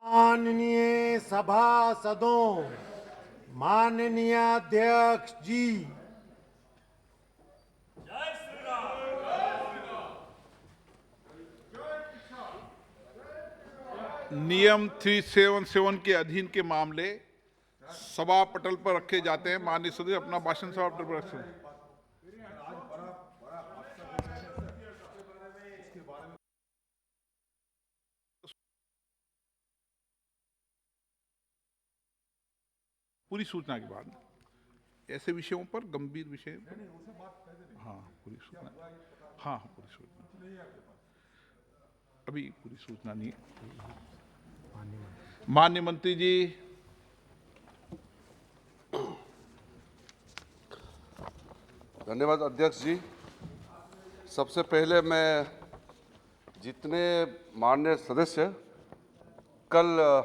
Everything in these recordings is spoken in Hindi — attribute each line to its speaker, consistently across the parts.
Speaker 1: माननीय सभासदों, माननीय अध्यक्ष जी,
Speaker 2: नियम 377 के अधीन के मामले सभा पटल पर रखे जाते हैं। माननीय सदस्य अपना भाषण सभा पटल पर रखें। पूरी सूचना के बाद ऐसे विषयों पर गंभीर विषय हाँ पूरी सूचना हाँ पूरी सूचना अभी पूरी सूचना नहीं है। माननीय मंत्री जी,
Speaker 3: धन्यवाद अध्यक्ष जी। सबसे पहले मैं जितने माननीय सदस्य कल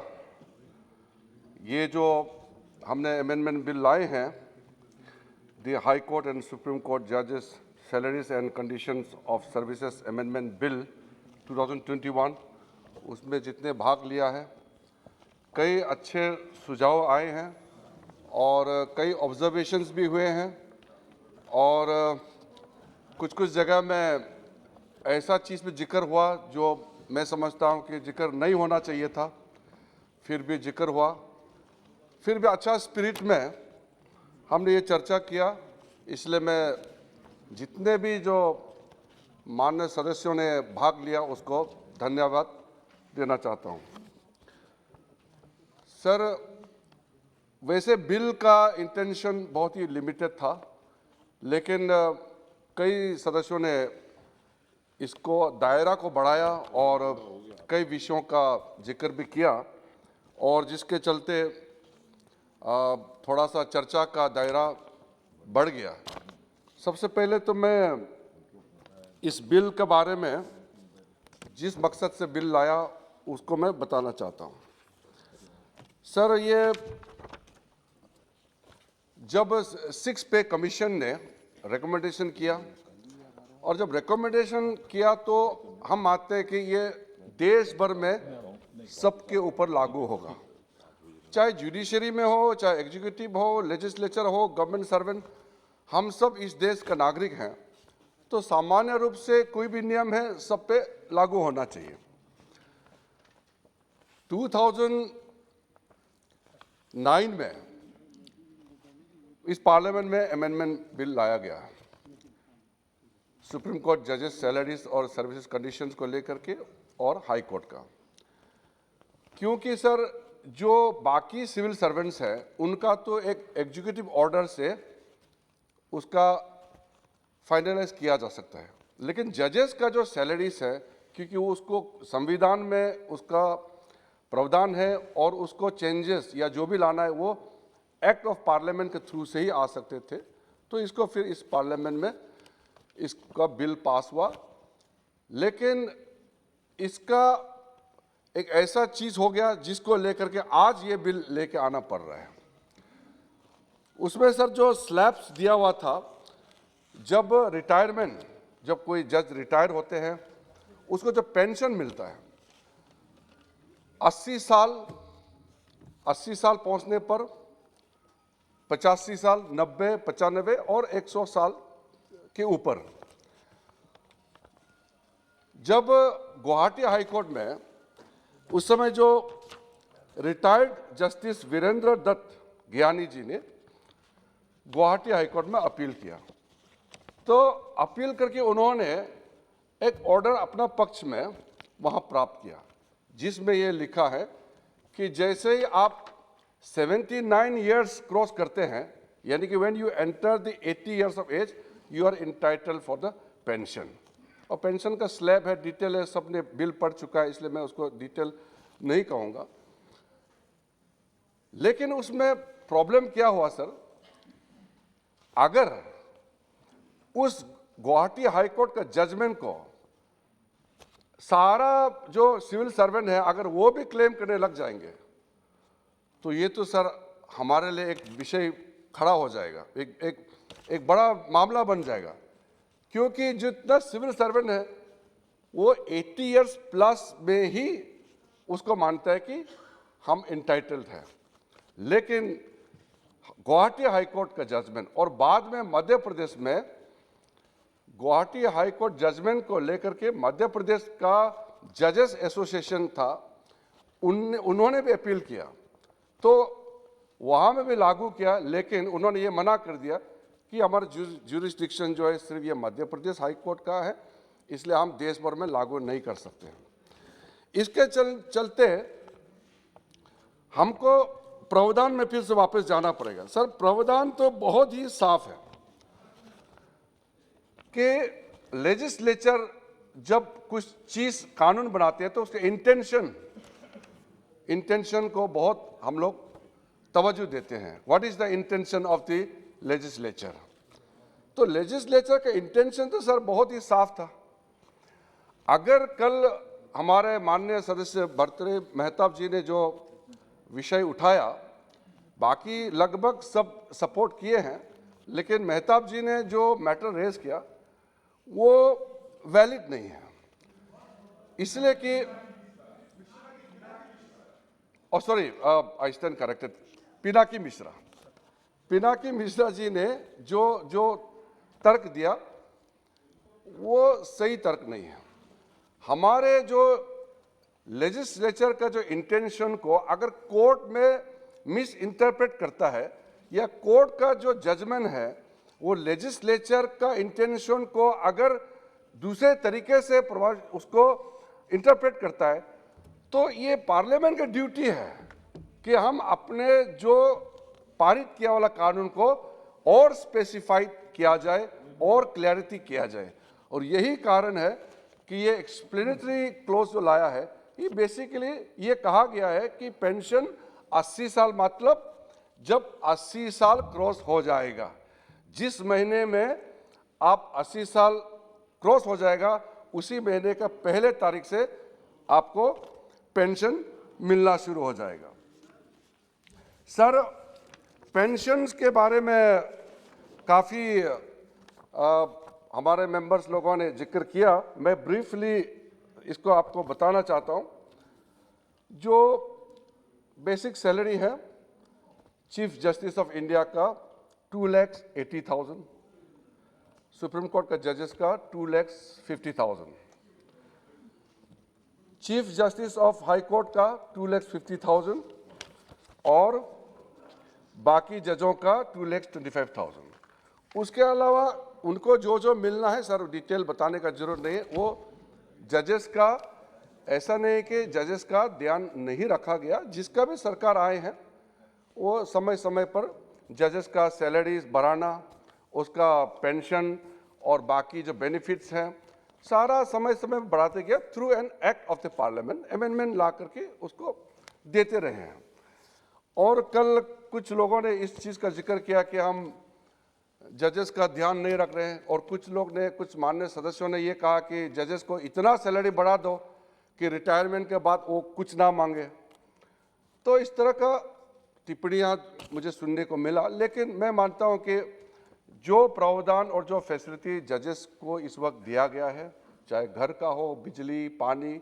Speaker 3: ये जो हमने अमेंडमेंट बिल लाए हैं, the high court and supreme court जजेस salaries and conditions of services amendment bill 2021, उसमें जितने भाग लिया है, कई अच्छे सुझाव आए हैं और कई ऑब्जर्वेशंस भी हुए हैं और कुछ कुछ जगह में ऐसा चीज़ में जिक्र हुआ जो मैं समझता हूं कि जिक्र नहीं होना चाहिए था, फिर भी जिक्र हुआ। फिर भी अच्छा स्पिरिट में हमने ये चर्चा किया, इसलिए मैं जितने भी जो माननीय सदस्यों ने भाग लिया उसको धन्यवाद देना चाहता हूं। सर, वैसे बिल का इंटेंशन बहुत ही लिमिटेड था, लेकिन कई सदस्यों ने इसको दायरा को बढ़ाया और कई विषयों का जिक्र भी किया और जिसके चलते थोड़ा सा चर्चा का दायरा बढ़ गया। सबसे पहले तो मैं इस बिल के बारे में जिस मकसद से बिल लाया उसको मैं बताना चाहता हूँ। सर, ये जब 6 पे कमीशन ने रिकमेंडेशन किया और जब रिकमेंडेशन किया तो हम मानते हैं कि ये देश भर में सबके ऊपर लागू होगा, चाहे जुडिशरी में हो, चाहे एग्जीक्यूटिव हो, लेजिस्लेचर हो, गवर्नमेंट सर्वेंट, हम सब इस देश का नागरिक हैं, तो सामान्य रूप से कोई भी नियम है सब पे लागू होना चाहिए। 2009 में इस पार्लियामेंट में अमेंडमेंट बिल लाया गया, सुप्रीम कोर्ट जजेस सैलरीज और सर्विसेज कंडीशंस को लेकर के और हाई कोर्ट का। क्योंकि सर, जो बाकी सिविल सर्वेंट्स हैं उनका तो एक एग्जीक्यूटिव ऑर्डर से उसका फाइनलाइज किया जा सकता है, लेकिन जजेस का जो सैलरीज है, क्योंकि उसको संविधान में उसका प्रावधान है और उसको चेंजेस या जो भी लाना है वो एक्ट ऑफ पार्लियामेंट के थ्रू से ही आ सकते थे, तो इसको फिर इस पार्लियामेंट में इसका बिल पास हुआ। लेकिन इसका एक ऐसा चीज हो गया जिसको लेकर के आज ये बिल लेके आना पड़ रहा है। उसमें सर जो स्लैब्स दिया हुआ था, जब रिटायरमेंट, जब कोई जज रिटायर होते हैं उसको जब पेंशन मिलता है 80 साल पहुंचने पर 85 साल, 90, 95 और 100 साल के ऊपर, जब गुवाहाटी हाई कोर्ट में उस समय जो रिटायर्ड जस्टिस वीरेंद्र दत्त ज्ञानी जी ने गुवाहाटी हाई कोर्ट में अपील किया, तो अपील करके उन्होंने एक ऑर्डर अपना पक्ष में वहां प्राप्त किया, जिसमें यह लिखा है कि जैसे ही आप 79 ईयर्स क्रॉस करते हैं, यानी कि when you enter the 80 years of age, you are entitled for the pension. और पेंशन का स्लैब है, डिटेल है, सबने बिल पढ़ चुका है, इसलिए मैं उसको डिटेल नहीं कहूंगा। लेकिन उसमें प्रॉब्लम क्या हुआ सर, अगर उस गुवाहाटी हाई कोर्ट का जजमेंट को सारा जो सिविल सर्वेंट है अगर वो भी क्लेम करने लग जाएंगे, तो ये तो सर हमारे लिए एक विषय खड़ा हो जाएगा, एक बड़ा मामला बन जाएगा। क्योंकि जितना सिविल सर्वेंट है वो 80 ईयर्स प्लस में ही उसको मानता है कि हम इंटाइटल्ड हैं। लेकिन गुवाहाटी हाई कोर्ट का जजमेंट और बाद में मध्य प्रदेश में गुवाहाटी हाई कोर्ट जजमेंट को लेकर के मध्य प्रदेश का जजेस एसोसिएशन था, उन्होंने भी अपील किया, तो वहाँ में भी लागू किया, लेकिन उन्होंने ये मना कर दिया कि हमारा ज्यूरिस्डिक्शन जो है सिर्फ ये मध्य प्रदेश हाई कोर्ट का है, इसलिए हम देश भर में लागू नहीं कर सकते हैं। इसके चलते हमको प्रावधान में फिर से वापस जाना पड़ेगा। सर, प्रावधान तो बहुत ही साफ है कि लेजिस्लेचर जब कुछ चीज कानून बनाते हैं तो उसके इंटेंशन को बहुत हम लोग तवज्जो देते हैं। What is the intention of the legislature? तो लेजिस्लेचर का इंटेंशन तो सर बहुत ही साफ था। अगर कल हमारे माननीय सदस्य भर्तृहरि मेहताब जी ने जो विषय उठाया, बाकी लगभग सब सपोर्ट किए हैं, लेकिन मेहताब जी ने जो मैटर रेज किया वो वैलिड नहीं है, इसलिए कि I stand corrected, Pinaki Mishra ji ने जो तर्क दिया वो सही तर्क नहीं है। हमारे जो लेजिस्लेचर का जो इंटेंशन को अगर कोर्ट में मिस इंटरप्रेट करता है या कोर्ट का जो जजमेंट है वो लेजिस्लेचर का इंटेंशन को अगर दूसरे तरीके से उसको इंटरप्रेट करता है, तो ये पार्लियामेंट की ड्यूटी है कि हम अपने जो पारित किया वाला कानून को और स्पेसिफाइड किया जाए और क्लैरिटी किया जाए। और यही कारण है कि ये एक्सप्लेनेटरी क्लोज जो लाया है, ये बेसिकली ये कहा गया है कि पेंशन 80 साल, मतलब जब 80 साल क्रॉस हो जाएगा, जिस महीने में आप 80 साल क्रॉस हो जाएगा उसी महीने का पहले तारीख से आपको पेंशन मिलना शुरू हो जाएगा। सर, पेंशन्स के बारे में काफ़ी हमारे मेंबर्स लोगों ने जिक्र किया, मैं ब्रीफली इसको आपको बताना चाहता हूं। जो बेसिक सैलरी है चीफ जस्टिस ऑफ इंडिया का 2,80,000, सुप्रीम कोर्ट का जजेस का 2,50,000, chief justice of high court का 2,50,000 और बाकी जजों का 2,25,000। उसके अलावा उनको जो मिलना है सर, डिटेल बताने का जरूरत नहीं है। वो जजेस का ऐसा नहीं कि जजेस का ध्यान नहीं रखा गया, जिसका भी सरकार आए हैं वो समय समय पर जजेस का सैलरीज बढ़ाना, उसका पेंशन और बाकी जो बेनिफिट्स हैं सारा समय समय पर बढ़ाते गया through an act of the parliament, amendment ला करके उसको देते रहे हैं। और कल कुछ लोगों ने इस चीज़ का जिक्र किया कि हम जजेस का ध्यान नहीं रख रहे हैं, और कुछ लोग ने, कुछ माननीय सदस्यों ने ये कहा कि जजेस को इतना सैलरी बढ़ा दो कि रिटायरमेंट के बाद वो कुछ ना मांगे। तो इस तरह का टिप्पणियाँ मुझे सुनने को मिला, लेकिन मैं मानता हूँ कि जो प्रावधान और जो फैसिलिटी जजेस को इस वक्त दिया गया है, चाहे घर का हो, बिजली, पानी,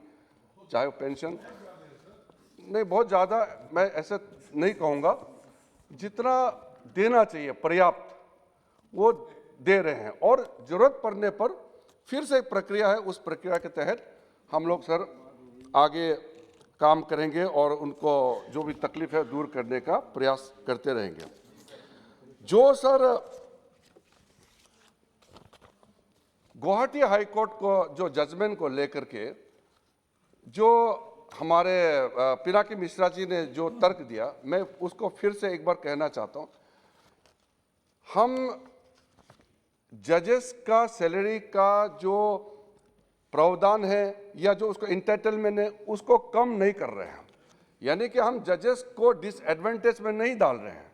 Speaker 3: चाहे पेंशन, नहीं बहुत ज़्यादा मैं ऐसा नहीं कहूँगा, जितना देना चाहिए पर्याप्त वो दे रहे हैं। और ज़रूरत पड़ने पर फिर से एक प्रक्रिया है, उस प्रक्रिया के तहत हम लोग सर आगे काम करेंगे और उनको जो भी तकलीफ है दूर करने का प्रयास करते रहेंगे। जो सर गुवाहाटी हाई कोर्ट को जो जजमेंट को लेकर के जो हमारे पिनाकी मिश्रा जी ने जो तर्क दिया, मैं उसको फिर से एक बार कहना चाहता हूं। हम जजेस का सैलरी का जो प्रावधान है या जो उसको इंटाइटलमेंट है उसको कम नहीं कर रहे हैं, यानी कि हम जजेस को डिसएडवांटेज में नहीं डाल रहे हैं।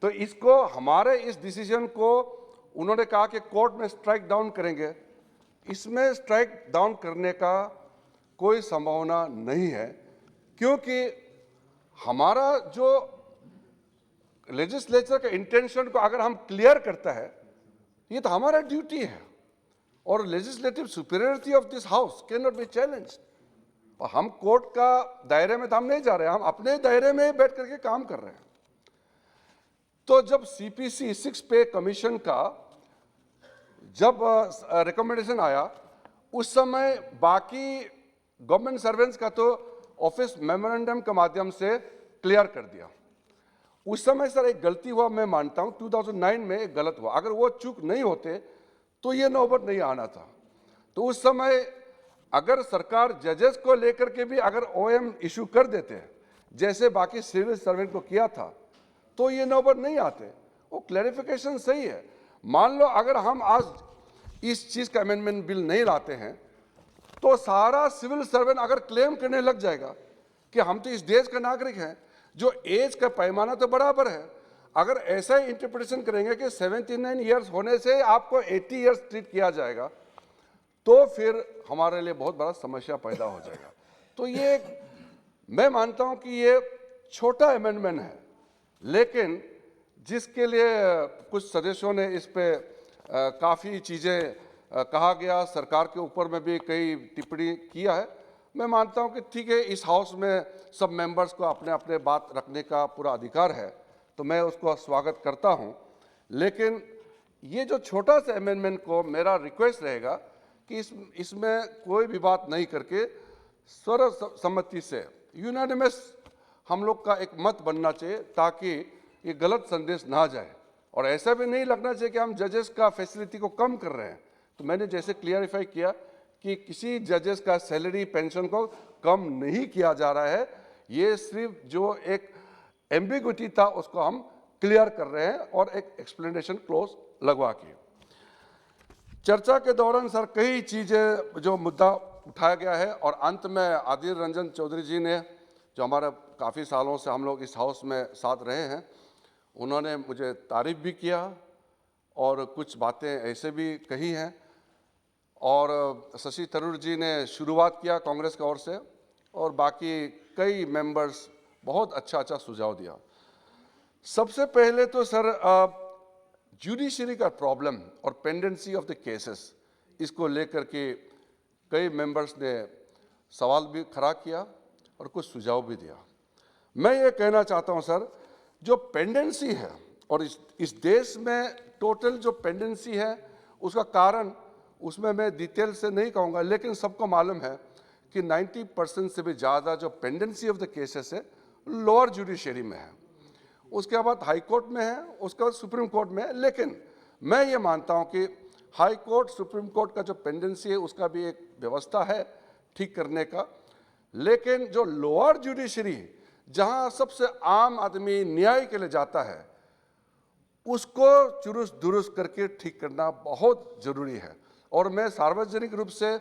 Speaker 3: तो इसको, हमारे इस डिसीजन को उन्होंने कहा कि कोर्ट में स्ट्राइक डाउन करेंगे, इसमें स्ट्राइक डाउन करने का कोई संभावना नहीं है, क्योंकि हमारा जो लेजिस्लेचर का इंटेंशन को अगर हम क्लियर करता है, ये तो हमारा ड्यूटी है, और legislative superiority of this house can not be challenged. हम कोर्ट का दायरे में तो हम नहीं जा रहे, हम अपने दायरे में ही बैठ करके काम कर रहे हैं। तो जब सीपीसी 6 पे कमीशन का जब रिकमेंडेशन आया, उस समय बाकी गवर्नमेंट सर्वेंट्स का तो ऑफिस मेमोरेंडम के माध्यम से क्लियर कर दिया। उस समय सर एक गलती हुआ, मैं मानता हूं 2009 में एक गलत हुआ, अगर वो चूक नहीं होते तो ये नौबत नहीं आना था। तो उस समय अगर सरकार जजेस को लेकर के भी अगर ओएम इशू कर देते हैं जैसे बाकी सिविल सर्वेंट को किया था, तो ये नौबत नहीं आते। वो क्लैरिफिकेशन सही है। मान लो अगर हम आज इस चीज का अमेंडमेंट बिल नहीं लाते हैं तो सारा सिविल सर्वेंट अगर क्लेम करने लग जाएगा कि हम तो इस देश का नागरिक हैं, जो एज का पैमाना तो बराबर है, अगर ऐसा ही इंटरप्रिटेशन करेंगे कि 79 ईयर्स होने से आपको 80 ईयर्स ट्रीट किया जाएगा, तो फिर हमारे लिए बहुत बड़ा समस्या पैदा हो जाएगा। तो ये मैं मानता हूं कि ये छोटा अमेंडमेंट है, लेकिन जिसके लिए कुछ सदस्यों ने इस पे काफ़ी चीज़ें कहा गया, सरकार के ऊपर में भी कई टिप्पणी किया है। मैं मानता हूं कि ठीक है, इस हाउस में सब मेंबर्स को अपने अपने बात रखने का पूरा अधिकार है, तो मैं उसको स्वागत करता हूं। लेकिन ये जो छोटा सा अमेंडमेंट को मेरा रिक्वेस्ट रहेगा कि इसमें कोई भी बात नहीं करके सर्वसम्मति से यूनानिमस हम लोग का एक मत बनना चाहिए, ताकि ये गलत संदेश ना जाए। और ऐसा भी नहीं लगना चाहिए कि हम जजेस का फैसिलिटी को कम कर रहे हैं। तो मैंने जैसे क्लियरिफाई किया कि किसी जजेस का सैलरी पेंशन को कम नहीं किया जा रहा है, ये सिर्फ जो एक एम्बिग्विटी था उसको हम क्लियर कर रहे हैं और एक एक्सप्लेनेशन क्लोज लगवा के। चर्चा के दौरान सर कई चीज़ें जो मुद्दा उठाया गया है, और अंत में आदिर रंजन चौधरी जी ने, जो हमारे काफ़ी सालों से हम लोग इस हाउस में साथ रहे हैं, उन्होंने मुझे तारीफ भी किया और कुछ बातें ऐसे भी कही हैं। और शशि थरूर जी ने शुरुआत किया कांग्रेस की ओर से, और बाकी कई मेंबर्स बहुत अच्छा सुझाव दिया। सबसे पहले तो सर जुडिशरी का प्रॉब्लम और पेंडेंसी ऑफ द केसेस, इसको लेकर के कई मेंबर्स ने सवाल भी खड़ा किया और कुछ सुझाव भी दिया। मैं ये कहना चाहता हूँ सर, जो पेंडेंसी है और इस देश में टोटल जो पेंडेंसी है उसका कारण, उसमें मैं डिटेल से नहीं कहूँगा, लेकिन सबको मालूम है कि 90% से भी ज़्यादा जो पेंडेंसी ऑफ द केसेस है लोअर जुडिशरी में है, उसके बाद हाई कोर्ट में है, उसके बाद सुप्रीम कोर्ट में है। लेकिन मैं ये मानता हूँ कि हाई कोर्ट सुप्रीम कोर्ट का जो पेंडेंसी है उसका भी एक व्यवस्था है ठीक करने का, लेकिन जो लोअर जुडिशरी जहाँ सबसे आम आदमी न्याय के लिए जाता है, उसको चुरुस्त दुरुस्त करके ठीक करना बहुत ज़रूरी है। और मैं सार्वजनिक रूप से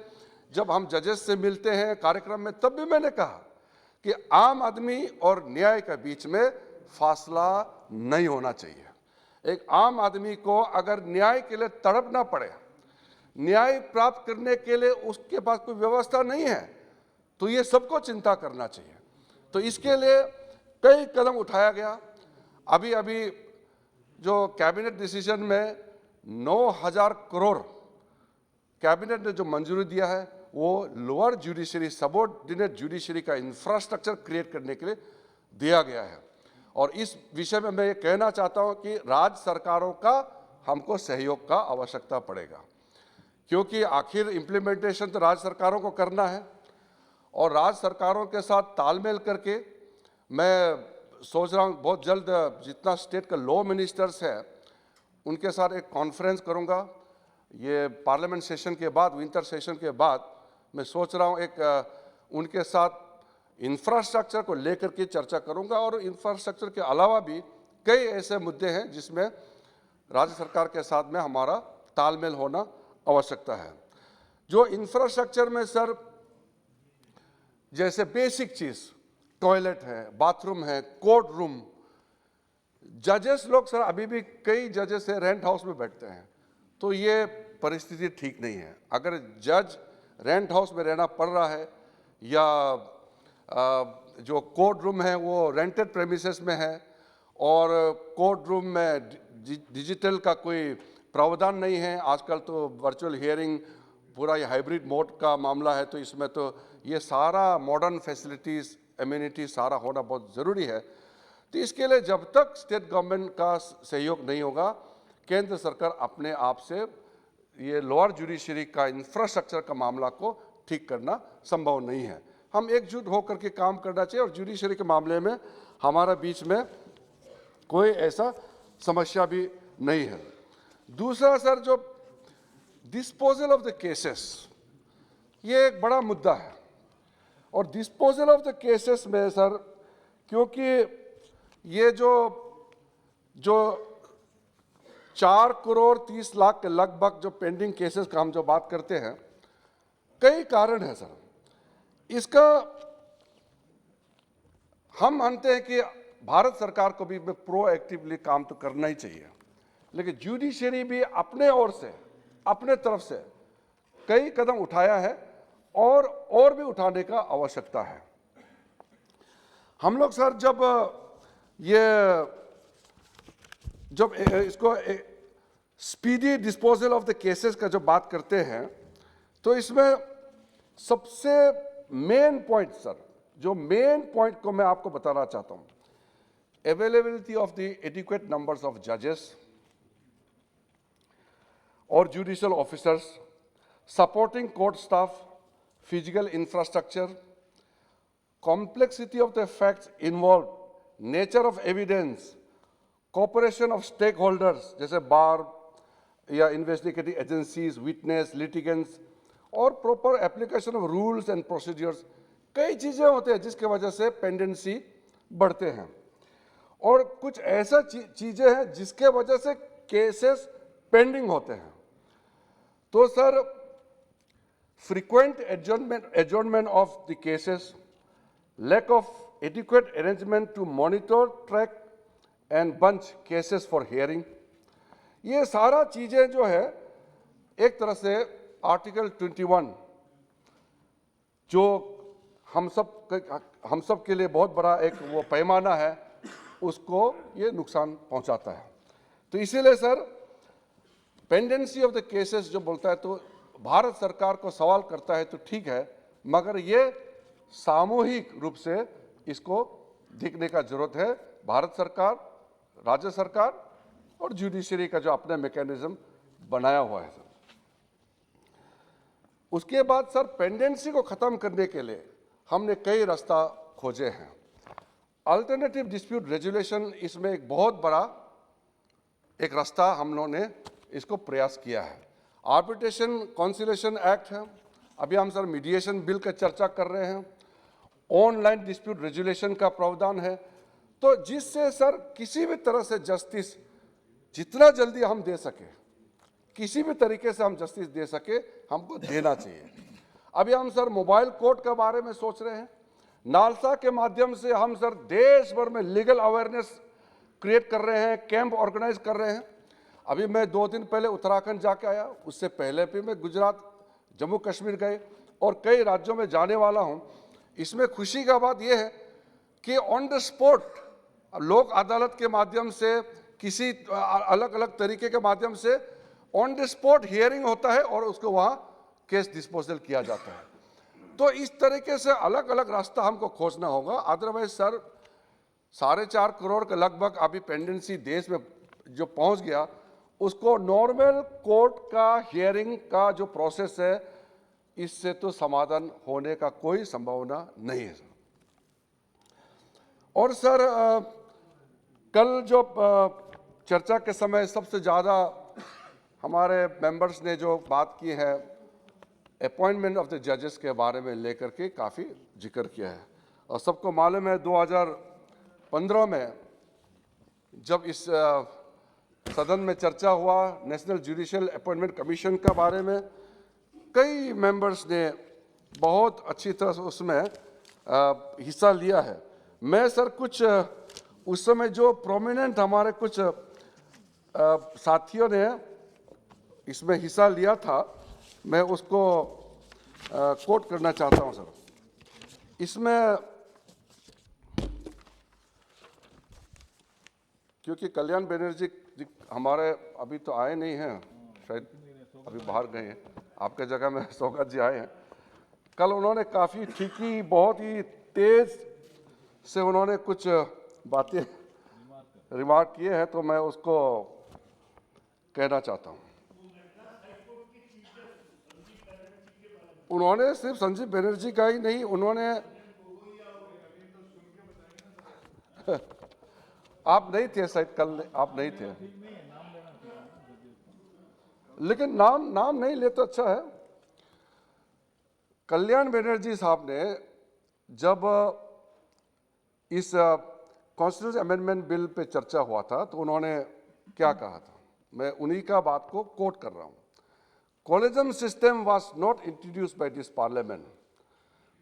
Speaker 3: जब हम जजेस से मिलते हैं कार्यक्रम में, तब भी मैंने कहा कि आम आदमी और न्याय के बीच में फासला नहीं होना चाहिए। एक आम आदमी को अगर न्याय के लिए तड़पना पड़े, न्याय प्राप्त करने के लिए उसके पास कोई व्यवस्था नहीं है, तो ये सबको चिंता करना चाहिए। तो इसके लिए कई कदम उठाया गया। अभी जो कैबिनेट डिसीजन में 9,000 करोड़ कैबिनेट ने जो मंजूरी दिया है, वो लोअर जुडिशरी, सबऑर्डिनेट जुडिशरी का इंफ्रास्ट्रक्चर क्रिएट करने के लिए दिया गया है। और इस विषय में मैं ये कहना चाहता हूँ कि राज्य सरकारों का हमको सहयोग का आवश्यकता पड़ेगा, क्योंकि आखिर इम्प्लीमेंटेशन तो राज्य सरकारों को करना है। और राज्य सरकारों के साथ तालमेल करके मैं सोच रहा हूँ बहुत जल्द जितना स्टेट का लॉ मिनिस्टर्स है उनके साथ एक कॉन्फ्रेंस करूँगा। ये पार्लियामेंट सेशन के बाद, विंटर सेशन के बाद मैं सोच रहा हूँ एक उनके साथ इंफ्रास्ट्रक्चर को लेकर के चर्चा करूँगा। और इंफ्रास्ट्रक्चर के अलावा भी कई ऐसे मुद्दे हैं जिसमें राज्य सरकार के साथ में हमारा तालमेल होना आवश्यकता है। जो इंफ्रास्ट्रक्चर में सर, जैसे बेसिक चीज़ टॉयलेट है, बाथरूम है, कोर्ट रूम, जजेस लोग सर अभी भी कई जजेस है रेंट हाउस में बैठते हैं, तो ये परिस्थिति ठीक नहीं है। अगर जज रेंट हाउस में रहना पड़ रहा है या जो कोर्ट रूम है वो रेंटेड प्रेमिसेस में है और कोर्ट रूम में डिजिटल का कोई प्रावधान नहीं है, आजकल तो वर्चुअल हियरिंग पूरा ये हाइब्रिड मोड का मामला है, तो इसमें तो ये सारा मॉडर्न फैसिलिटीज़, एम्यूनिटी सारा होना बहुत ज़रूरी है। तो इसके लिए जब तक स्टेट गवर्नमेंट का सहयोग नहीं होगा, केंद्र सरकार अपने आप से ये लोअर जुडिशरी का इंफ्रास्ट्रक्चर का मामला को ठीक करना संभव नहीं है। हम एकजुट होकर के काम करना चाहिए, और जुडिशरी के मामले में हमारा बीच में कोई ऐसा समस्या भी नहीं है। दूसरा सर, जो डिस्पोजल ऑफ द केसेस, ये एक बड़ा मुद्दा है। और डिस्पोजल ऑफ द केसेस में सर, क्योंकि ये जो 4 करोड़ 30 लाख के लगभग जो पेंडिंग केसेस का हम जो बात करते हैं, कई कारण है सर। इसका हम मानते हैं कि भारत सरकार को भी प्रोएक्टिवली काम तो करना ही चाहिए, लेकिन जुडिशरी भी अपने ओर से, अपने तरफ से कई कदम उठाया है और भी उठाने का आवश्यकता है। हम लोग सर जब इसको speedy disposal of the cases का जो बात करते हैं, तो इसमें सबसे मेन पॉइंट सर, जो मेन पॉइंट को मैं आपको बताना चाहता हूं, availability of the adequate numbers of जजेस और judicial officers, supporting court staff, physical infrastructure, complexity of the facts involved, nature of evidence, cooperation of stakeholders जैसे बार या इन्वेस्टिगेटिव एजेंसीज, विटनेस, लिटिगेंट्स, और proper application of rules and procedures, कई चीज़ें होते हैं जिसके वजह से पेंडेंसी बढ़ते हैं। और कुछ ऐसा चीज़ें हैं जिसके वजह से केसेस पेंडिंग होते हैं। तो sir, frequent adjournment of the cases, lack of adequate arrangement to monitor, track and bunch cases for hearing, ये सारा चीजें जो है एक तरह से आर्टिकल 21 जो हम सब के लिए बहुत बड़ा एक वो पैमाना है, उसको ये नुकसान पहुंचाता है। तो इसीलिए sir, pendency of the cases जो बोलता है, तो भारत सरकार को सवाल करता है तो ठीक है, मगर ये सामूहिक रूप से इसको देखने का जरूरत है। भारत सरकार, राज्य सरकार और जुडिशरी का जो अपना मैकेनिज्म बनाया हुआ है सर। उसके बाद सर, पेंडेंसी को खत्म करने के लिए हमने कई रास्ता खोजे हैं। अल्टरनेटिव डिस्प्यूट रेजोल्यूशन इसमें एक बहुत बड़ा एक रास्ता हम लोगों ने इसको प्रयास किया है। आर्बिट्रेशन कॉन्सिलेशन एक्ट है, अभी हम सर मीडिएशन बिल का चर्चा कर रहे हैं, ऑनलाइन डिस्प्यूट रेजोल्यूशन का प्रावधान है, तो जिससे सर किसी भी तरह से जस्टिस जितना जल्दी हम दे सके, किसी भी तरीके से हम जस्टिस दे सके, हमको देना चाहिए। अभी हम सर मोबाइल कोर्ट के बारे में सोच रहे हैं, नालसा के माध्यम से हम सर देश भर में लीगल अवेयरनेस क्रिएट कर रहे हैं, कैंप ऑर्गेनाइज कर रहे हैं। अभी मैं 2 दिन पहले उत्तराखंड जाके आया, उससे पहले भी मैं गुजरात, जम्मू कश्मीर गए और कई राज्यों में जाने वाला हूं। इसमें खुशी का बात यह है कि ऑन द स्पॉट लोक अदालत के माध्यम से, किसी अलग अलग तरीके के माध्यम से ऑन द स्पॉट हियरिंग होता है और उसको वहां केस डिस्पोजल किया जाता है। तो इस तरीके से अलग अलग रास्ता हमको खोजना होगा। अदरवाइज सर, 4.5 करोड़ के लगभग अभी पेंडेंसी देश में जो पहुंच गया, उसको नॉर्मल कोर्ट का हियरिंग का जो प्रोसेस है, इससे तो समाधान होने का कोई संभावना नहीं है सर। और सर, कल जो चर्चा के समय सबसे ज़्यादा हमारे मेंबर्स ने जो बात की है, अपॉइंटमेंट ऑफ द जजेस के बारे में लेकर के काफ़ी जिक्र किया है। और सबको मालूम है 2015 में जब इस सदन में चर्चा हुआ नेशनल जुडिशियल अपॉइंटमेंट कमीशन के बारे में, कई मेंबर्स ने बहुत अच्छी तरह से उसमें हिस्सा लिया है। मैं सर कुछ उस समय जो प्रोमिनेंट हमारे कुछ साथियों ने इसमें हिस्सा लिया था, मैं उसको कोट करना चाहता हूं सर। इसमें क्योंकि कल्याण बनर्जी हमारे अभी तो आए नहीं हैं, शायद अभी बाहर गए हैं, आपके जगह में शौकत जी आए हैं। कल उन्होंने काफ़ी ठीकी, बहुत ही तेज से उन्होंने कुछ बातें रिमार्क किए हैं, तो मैं उसको कहना चाहता हूं। उन्होंने सिर्फ संजीव बनर्जी का ही नहीं, उन्होंने आप नहीं थे शायद, कल आप नहीं थे, लेकिन नाम नहीं ले तो अच्छा है। कल्याण बनर्जी साहब ने जब इस कॉन्स्टिट्यूशन अमेंडमेंट बिल पे चर्चा हुआ था तो उन्होंने क्या कहा था, मैं उन्हीं का बात को कोट कर रहा हूं। Collegium system was not introduced by this parliament.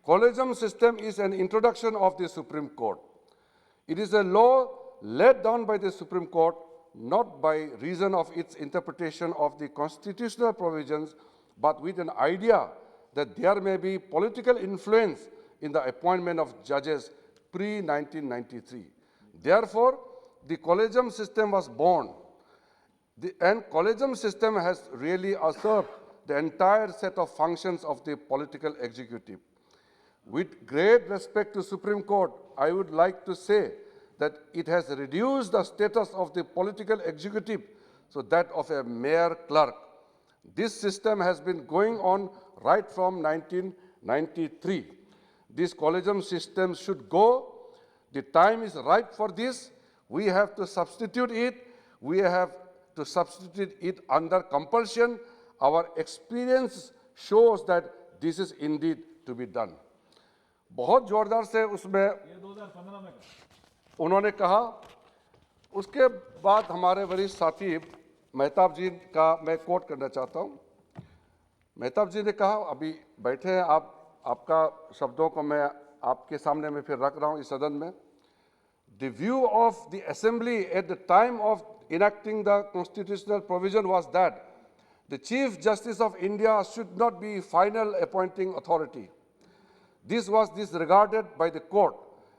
Speaker 3: Collegium system is an introduction of the Supreme Court. It is a law laid down by the Supreme Court, not by reason of its interpretation of the constitutional provisions, but with an idea that there may be political influence in the appointment of judges pre-1993. Therefore, the collegium system was born. And collegium system has really usurped the entire set of functions of the political executive. With great respect to Supreme Court, I would like to say that it has reduced the status of the political executive to that of a mere clerk. This system has been going on right from 1993. This collegium system should go. The time is ripe for this. We have to substitute it. We have to substitute it under compulsion. Our experience shows that this is indeed to be done. बहुत जोरदार से उसमें 2015 में उन्होंने कहा। उसके बाद हमारे वरिष्ठ साथी मेहताब जी का मैं कोट करना चाहता हूं। मेहताब जी ने कहा, अभी बैठे हैं आप, आपका शब्दों को मैं आपके सामने में फिर रख रहा हूं इस सदन में। The view of the assembly at the time of enacting the constitutional provision was that the Chief Justice of India should not be final appointing authority. This was disregarded by the court,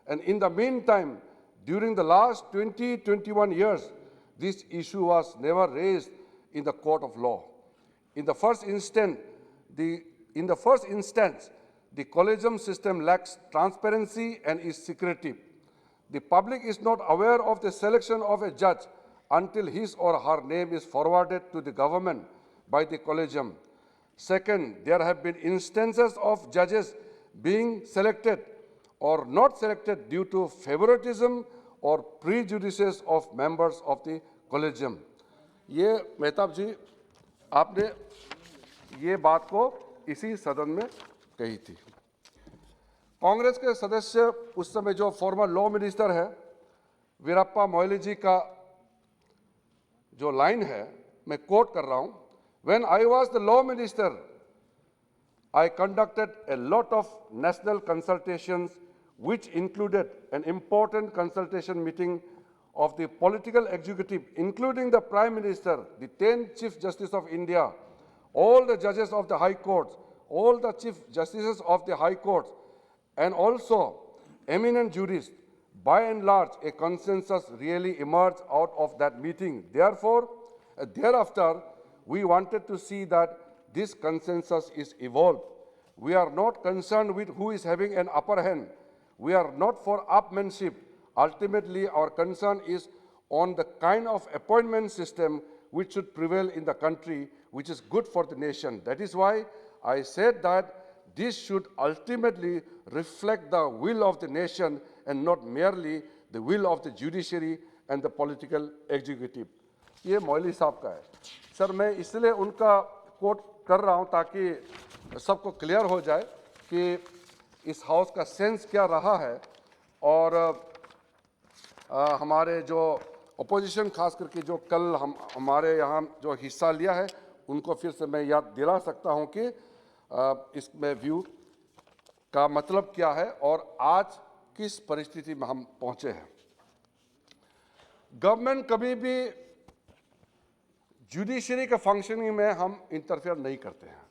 Speaker 3: and in the meantime, during the last 21 years, this issue was never raised in the court of law. In the first instance, the collegium system lacks transparency and is secretive. The public is not aware of the selection of a judge until his or her name is forwarded to the government by the collegium. Second, there have been instances of judges being selected or not selected due to favoritism or prejudices of members of the collegium. ये मेहताब जी आपने ये बात को इसी सदन में कही थी। कांग्रेस के सदस्य उस समय जो फॉर्मर लॉ मिनिस्टर है वीरप्पा मोइली जी का जो लाइन है मैं कोट कर रहा हूं। When I was the law minister, I conducted a lot of national consultations, which included an important consultation meeting of the political executive, including the Prime Minister, the 10 Chief Justice of India, all the judges of the High Courts, all the Chief Justices of the High Courts, and also eminent jurists. By and large, a consensus really emerged out of that meeting. Therefore, thereafter, we wanted to see that this consensus is evolved. We are not concerned with who is having an upper hand. We are not for upmanship. Ultimately, our concern is on the kind of appointment system which should prevail in the country, which is good for the nation. That is why I said that this should ultimately reflect the will of the nation and not merely the will of the judiciary and the political executive. ये मौली साहब का है। सर मैं इसलिए उनका कोट कर रहा हूं ताकि सबको क्लियर हो जाए कि इस हाउस का सेंस क्या रहा है और हमारे जो अपोजिशन खास करके जो कल हमारे यहाँ जो हिस्सा लिया है उनको फिर से मैं याद दिला सकता हूं कि इसमें व्यू का मतलब क्या है और आज किस परिस्थिति में हम पहुंचे हैं। गवर्नमेंट कभी भी जुडिशरी के फंक्शनिंग में हम इंटरफेयर नहीं करते हैं।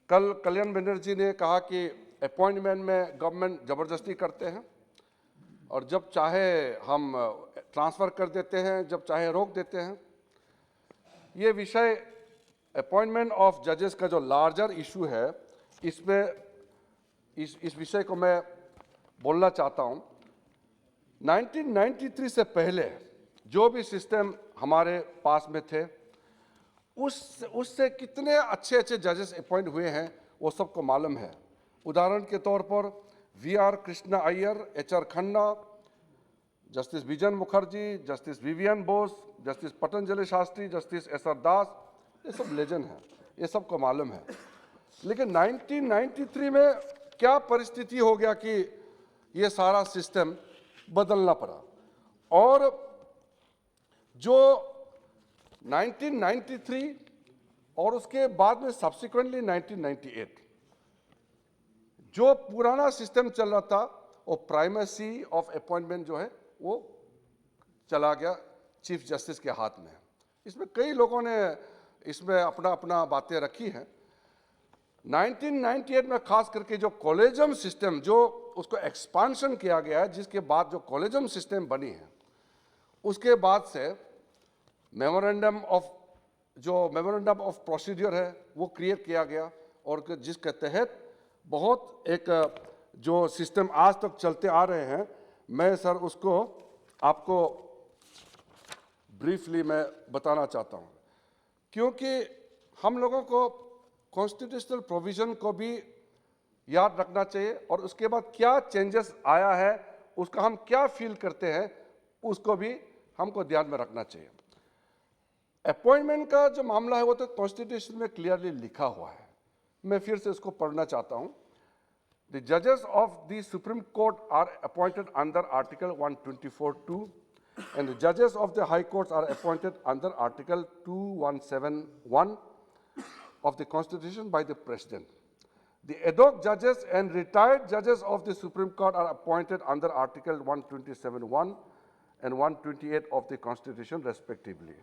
Speaker 3: कल कल्याण बनर्जी ने कहा कि अपॉइंटमेंट में गवर्नमेंट ज़बरदस्ती करते हैं और जब चाहे हम ट्रांसफ़र कर देते हैं, जब चाहे रोक देते हैं। ये विषय अपॉइंटमेंट ऑफ जजेस का जो लार्जर इशू है, इसमें इस विषय को मैं बोलना चाहता हूं। 1993 से पहले जो भी सिस्टम हमारे पास में थे, उससे कितने अच्छे अच्छे जजेस अपॉइंट हुए हैं वो सबको मालूम है। उदाहरण के तौर पर VR Krishna Iyer, HR Khanna, justice vision Mukherjee, justice Vivian Bose, justice Patanjali Shastri, justice SR दास, ये सब लेजेंड हैं, ये सबको मालूम है। लेकिन 1993 में क्या परिस्थिति हो गया कि ये सारा सिस्टम बदलना पड़ा, और जो 1993 और उसके बाद में सब्सिक्वेंटली 1998 जो पुराना सिस्टम चल रहा था, वो प्राइमेसी ऑफ अपॉइंटमेंट जो है वो चला गया चीफ जस्टिस के हाथ में। इसमें कई लोगों ने इसमें अपना अपना बातें रखी हैं। 1998 में खास करके जो कॉलेजियम सिस्टम, जो उसको एक्सपांशन किया गया है, जिसके बाद जो कॉलेजियम सिस्टम बनी है, उसके बाद से मेमोरेंडम ऑफ प्रोसीजर है वो क्रिएट किया गया, और जिसके तहत बहुत एक जो सिस्टम आज तक चलते आ रहे हैं, मैं सर उसको आपको ब्रीफली मैं बताना चाहता हूं, क्योंकि हम लोगों को कॉन्स्टिट्यूशनल प्रोविजन को भी याद रखना चाहिए, और उसके बाद क्या चेंजेस आया है, उसका हम क्या फील करते हैं, उसको भी हमको ध्यान में रखना चाहिए। अपॉइंटमेंट का जो मामला है वो तो कॉन्स्टिट्यूशन में क्लियरली लिखा हुआ है, मैं फिर से इसको पढ़ना चाहता हूं। द जजेस of the Supreme Court are appointed under article 124(2) and the judges of the high courts are appointed under article 2171 of the constitution by the president. The ad hoc judges and retired judges of the Supreme Court are appointed under article 127(1) and 128 of the constitution respectively.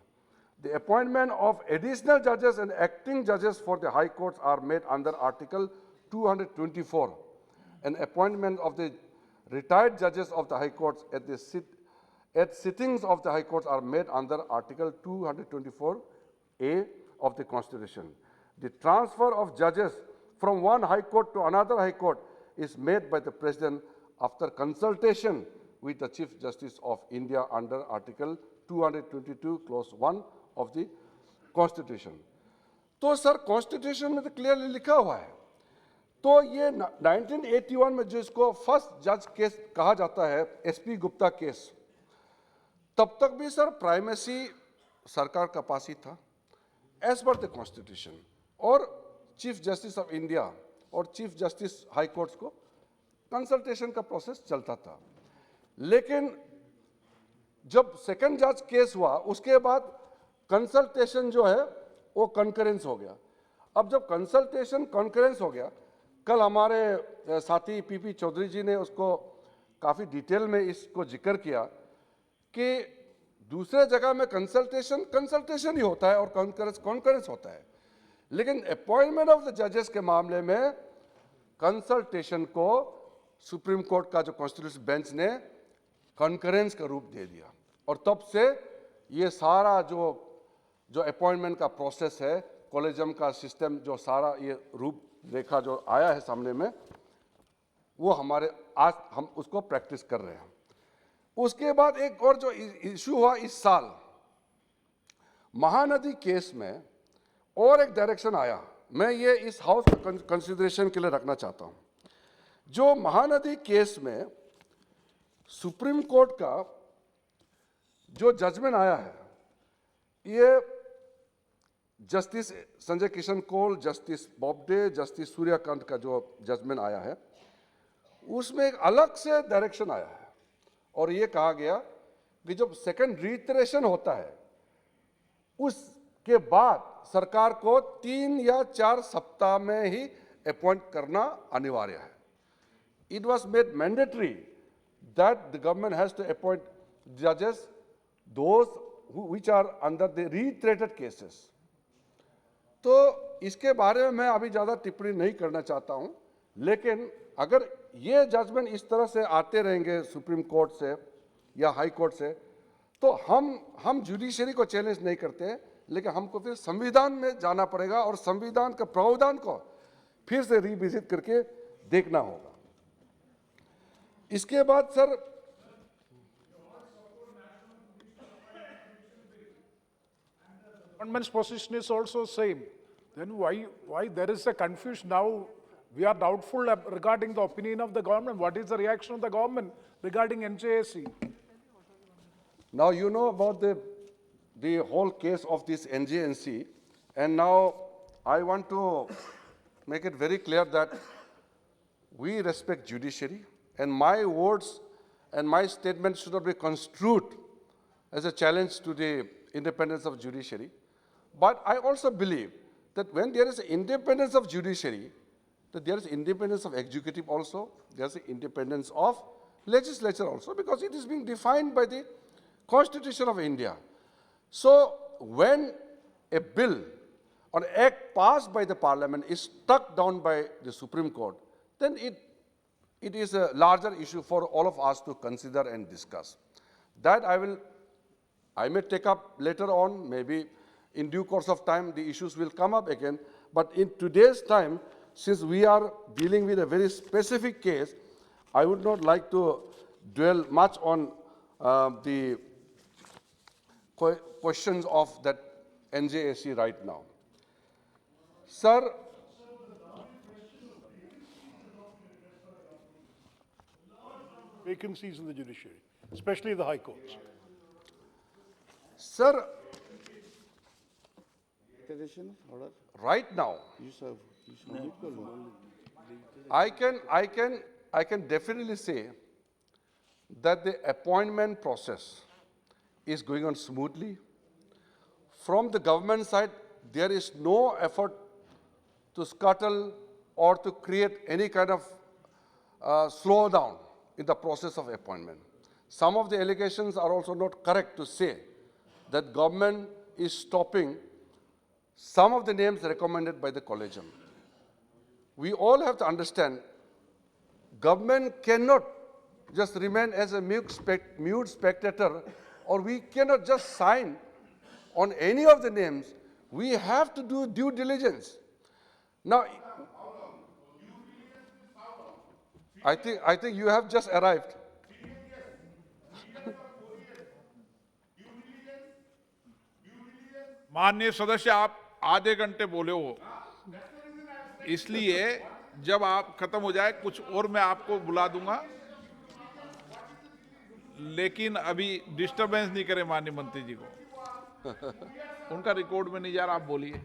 Speaker 3: The appointment of additional judges and acting judges for the high courts are made under article 224, and appointment of the retired judges of the high courts at sittings of the high courts are made under article 224A of the constitution. The transfer of judges from one high court to another high court is made by the president after consultation with the chief justice of India under article 222 clause 1 of the constitution. तो सर कॉन्स्टिट्यूशन में तो क्लियरली लिखा हुआ है। तो ये 1981 में जो इसको फर्स्ट जज केस कहा जाता है, SP गुप्ता केस, तब तक भी सर प्राइमेसी सरकार का पास ही था एज पर द कॉन्स्टिट्यूशन, और चीफ जस्टिस ऑफ इंडिया और चीफ जस्टिस हाई कोर्ट्स को कंसल्टेशन का प्रोसेस चलता था। लेकिन जब सेकंड जज केस हुआ, उसके बाद कंसल्टेशन जो है वो कॉन्करेंस हो गया। अब जब कंसल्टेशन कॉन्करेंस हो गया, कल हमारे साथी PP चौधरी जी ने उसको काफ़ी डिटेल में इसको जिक्र किया कि दूसरे जगह में कंसल्टेशन ही होता है और कॉन्करेंस होता है, लेकिन अपॉइंटमेंट ऑफ द जजेस के मामले में कंसल्टेशन को सुप्रीम कोर्ट का जो कॉन्स्टिट्यूशन बेंच ने कॉन्करेंस का रूप दे दिया, और तब से ये सारा जो अपॉइंटमेंट का प्रोसेस है, कॉलेजियम का सिस्टम, जो सारा ये रूप रेखा जो आया है सामने में, वो हमारे आज हम उसको प्रैक्टिस कर रहे हैं। उसके बाद एक और जो इशू हुआ इस साल महानदी केस में, और एक डायरेक्शन आया, मैं ये इस हाउस कंसिडरेशन के लिए रखना चाहता हूं। जो महानदी केस में सुप्रीम कोर्ट का जो जजमेंट आया है, ये justice Sanjay Kishan Kaul, justice Bobde, justice Suryakant का जो जजमेंट आया है, उसमें एक अलग से डायरेक्शन आया है, और ये कहा गया कि जब सेकंड रिटरेशन होता है, उसके बाद सरकार को 3 या 4 सप्ताह में ही अपॉइंट करना अनिवार्य है। It was made mandatory that the government has to appoint judges, those which are under the reiterated cases. तो इसके बारे में मैं अभी ज़्यादा टिप्पणी नहीं करना चाहता हूं, लेकिन अगर ये जजमेंट इस तरह से आते रहेंगे सुप्रीम कोर्ट से या हाई कोर्ट से, तो हम जुडिशरी को चैलेंज नहीं करते, लेकिन हमको फिर संविधान में जाना पड़ेगा और संविधान के प्रावधान को फिर से रिविजिट करके देखना होगा। इसके बाद sir
Speaker 4: Government's position is also same. Then why there is a confusion now? We are doubtful regarding the opinion of the government. What is the reaction of the government regarding NJAC?
Speaker 3: now you know about the whole case of this NJNC, and now I want to make it very clear that we respect judiciary, and my words and my statements should not be construed as a challenge to the independence of judiciary. But I also believe that when there is independence of judiciary, that there is independence of executive also, there is independence of legislature also, because it is being defined by the Constitution of India. So when a bill or act passed by the parliament is struck down by the Supreme Court, then it is a larger issue for all of us to consider and discuss. That I may take up later on, maybe in due course of time, the issues will come up again. But in today's time, since we are dealing with a very specific case, I would not like to dwell much on the questions of that NJAC right now. Sir,
Speaker 4: Vacancies in the judiciary, especially the high courts.
Speaker 3: sir,
Speaker 5: Declaration order.
Speaker 3: right now,
Speaker 5: You serve.
Speaker 3: I can definitely say that the appointment process is going on smoothly. From the government side, there is no effort to scuttle or to create any kind of slowdown in the process of appointment. Some of the allegations are also not correct to say that government is stopping some of the names recommended by the collegium. We all have to understand, government cannot just remain as a mute spectator, or we cannot just sign on any of the names. We have to do due diligence. Now, I think you have just arrived.
Speaker 2: माननीय सदस्य, आप आधे घंटे बोले हो, इसलिए जब आप खत्म हो जाए कुछ और मैं आपको बुला दूंगा, लेकिन अभी डिस्टरबेंस नहीं करें माननीय मंत्री जी को। उनका रिकॉर्ड में नहीं जा रहा, आप बोलिए।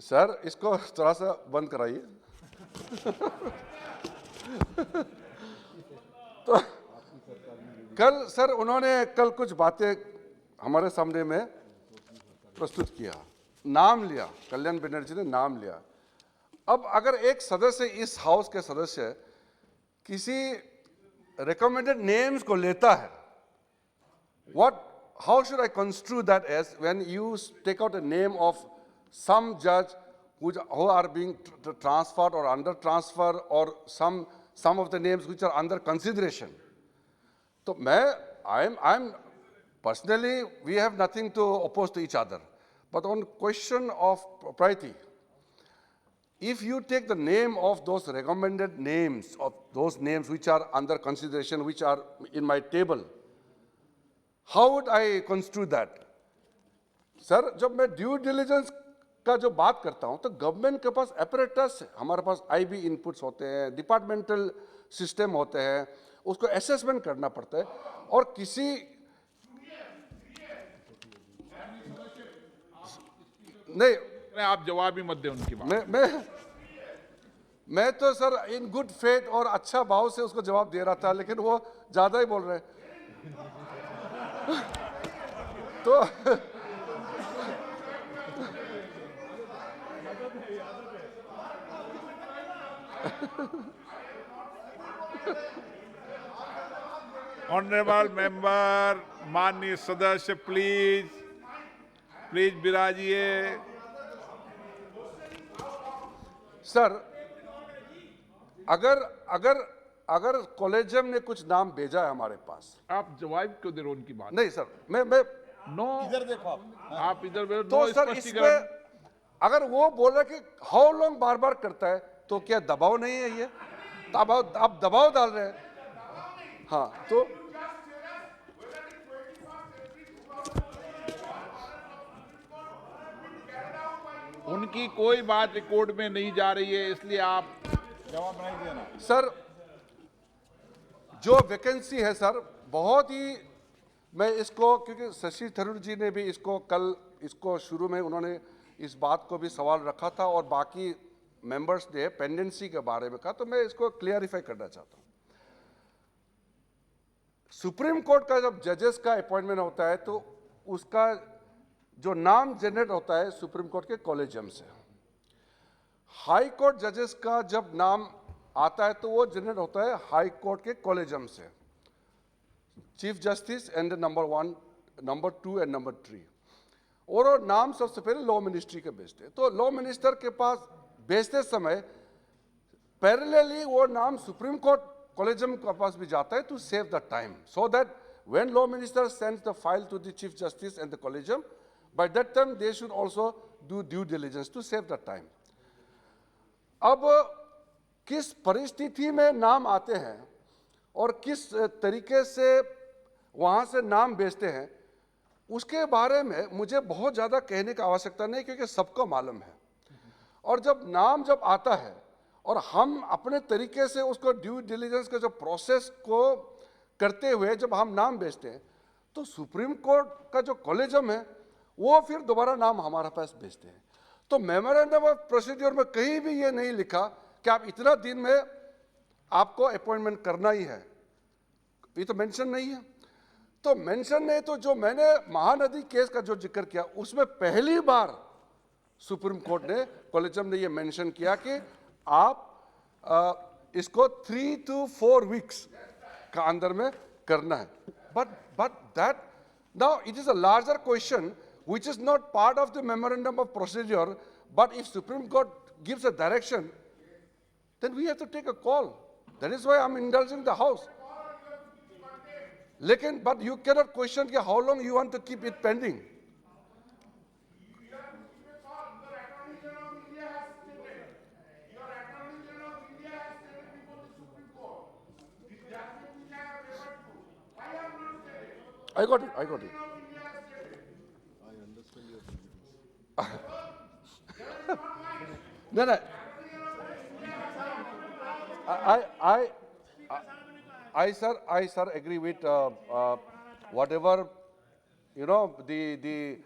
Speaker 3: सर, इसको थोड़ा सा बंद कराइए। तो कल सर उन्होंने कुछ बातें हमारे सामने में प्रस्तुत किया, नाम लिया, कल्याण बनर्जी ने नाम लिया। अब अगर एक सदस्य, इस हाउस के सदस्य किसी रिकमेंडेड नेम्स को लेता है, how should I construe that as when you take out a name of some judge who are being transferred or under transfer, or some of the names which are under consideration? So I'm personally, we have nothing to oppose to each other. But on question of propriety, if you take the name of those recommended names, of those names which are under consideration, which are in my table, how would I construe that? Sir, जब मैं ड्यू डिलिजेंस का जो बात करता हूं, तो गवर्नमेंट के पास एपरेटस है, हमारे पास आईबी इनपुट्स होते हैं, डिपार्टमेंटल सिस्टम होते हैं, उसको असेसमेंट करना पड़ता है। और किसी नहीं,
Speaker 2: आप जवाब ही मत दें उनकी बात।
Speaker 3: मैं तो सर इन गुड फेथ और अच्छा भाव से उसको जवाब दे रहा था, लेकिन वो ज्यादा ही बोल रहे हैं। तो
Speaker 2: ऑनरेबल मेंबर, माननीय सदस्य, प्लीज बिराजिए।
Speaker 3: सर अगर अगर अगर कॉलेजियम ने कुछ नाम भेजा है हमारे पास,
Speaker 2: आप जवाब क्यों दे रहे हो उनकी बात?
Speaker 3: नहीं सर, मैं
Speaker 2: नो, इधर देखो आप इधर देखो,
Speaker 3: तो
Speaker 2: नो
Speaker 3: सर
Speaker 2: स्पष्टीकरण।
Speaker 3: इसमें अगर वो बोल रहा कि हाउ लॉन्ग बार बार करता है, तो क्या दबाव नहीं है ये? दबाव, आप दबाव डाल रहे हैं। हाँ, तो
Speaker 2: उनकी कोई बात रिकॉर्ड में नहीं जा रही है, इसलिए आप
Speaker 3: सर जो वैकेंसी है सर, बहुत ही, मैं इसको, क्योंकि शशि थरूर जी ने भी इसको कल, इसको शुरू में उन्होंने इस बात को भी सवाल रखा था और बाकी मेंबर्स ने पेंडेंसी के बारे में कहा, तो मैं इसको क्लियरिफाई करना चाहता हूं। सुप्रीम कोर्ट का जब जजेस का अपॉइंटमेंट होता है तो उसका जो नाम जनरेट होता है सुप्रीम कोर्ट के कॉलेजियम से। हाई कोर्ट जजेस का जब नाम आता है तो वो जनरेट होता है हाई कोर्ट के कॉलेजियम से, chief justice and number 1, number 2 and number 3। और वो नाम सबसे पहले लॉ मिनिस्ट्री के भेजते हैं, तो लॉ मिनिस्टर के पास भेजते समय पैरेलली वो नाम सुप्रीम कोर्ट कॉलेजियम के पास भी जाता है, to save the time, so that when law minister sends the file to the chief justice and the collegium, by that time they should also do due diligence to save the time. अब किस परिस्थिति में नाम आते हैं और किस तरीके से वहाँ से नाम भेजते हैं, उसके बारे में मुझे बहुत ज़्यादा कहने की आवश्यकता नहीं, क्योंकि सबको मालूम है। और जब नाम जब आता है और हम अपने तरीके से उसको ड्यू डिलीजेंस के जो प्रोसेस को करते हुए जब हम नाम भेजते हैं, तो सुप्रीम कोर्ट का जो कॉलेजियम है वो फिर दोबारा नाम हमारे पास भेजते हैं। तो मेमोरेंडम ऑफ प्रोसीड्योर में कहीं भी ये नहीं लिखा कि आप इतना दिन में आपको अपॉइंटमेंट करना ही है, ये तो मेंशन नहीं है। तो मेंशन नहीं, तो जो मैंने महानदी केस का जो जिक्र किया उसमें पहली बार सुप्रीम कोर्ट ने, कॉलेजियम ने ये मेंशन किया कि आप इसको 3 to 4 वीक्स का अंदर में करना है। But that now it is a larger question which is not part of the memorandum of procedure, but if Supreme Court gives a direction, then we have to take a call. That is why I'm indulging the House. Lekin, but you cannot question how long you want to keep it pending. I got it. No. I sir agree with whatever, you know, the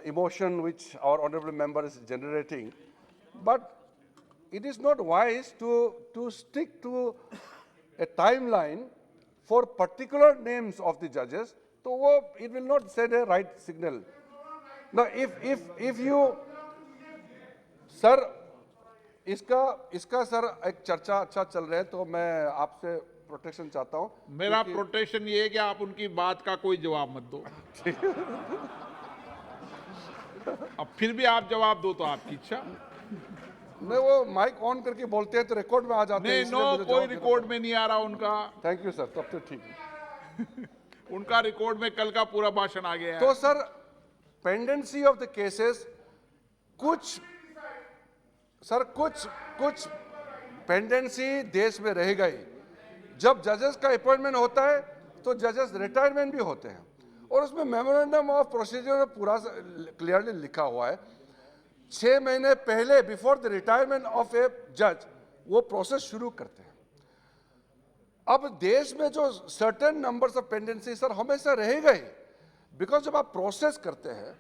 Speaker 3: emotion which our honorable member is generating, but it is not wise to stick to a timeline for particular names of the judges. So it will not send a right signal. Now, if you, sir, इसका सर एक चर्चा अच्छा चल रहा है, तो मैं आपसे प्रोटेक्शन चाहता हूं।
Speaker 2: मेरा प्रोटेक्शन ये है कि आप उनकी बात का कोई जवाब मत दो। अब फिर भी आप जवाब दो तो आपकी इच्छा।
Speaker 3: नहीं, वो माइक ऑन करके बोलते हैं तो रिकॉर्ड में आ जाते हैं।
Speaker 2: नहीं, नो, कोई रिकॉर्ड में नहीं आ रहा उनका।
Speaker 3: थैंक यू सर, तब तो ठीक है।
Speaker 2: उनका रिकॉर्ड में कल का पूरा भाषण आ गया है।
Speaker 3: तो sir pendency of the cases, कुछ पेंडेंसी देश में रह गई। जब जजेस का अपॉइंटमेंट होता है तो जजेस रिटायरमेंट भी होते हैं, और उसमें मेमोरेंडम ऑफ प्रोसीजर में पूरा क्लियरली लिखा हुआ है 6 महीने पहले, बिफोर द रिटायरमेंट ऑफ ए जज, वो प्रोसेस शुरू करते हैं। अब देश में जो certain numbers of pendency sir हमेशा रहेगा ही, बिकॉज जब आप प्रोसेस करते हैं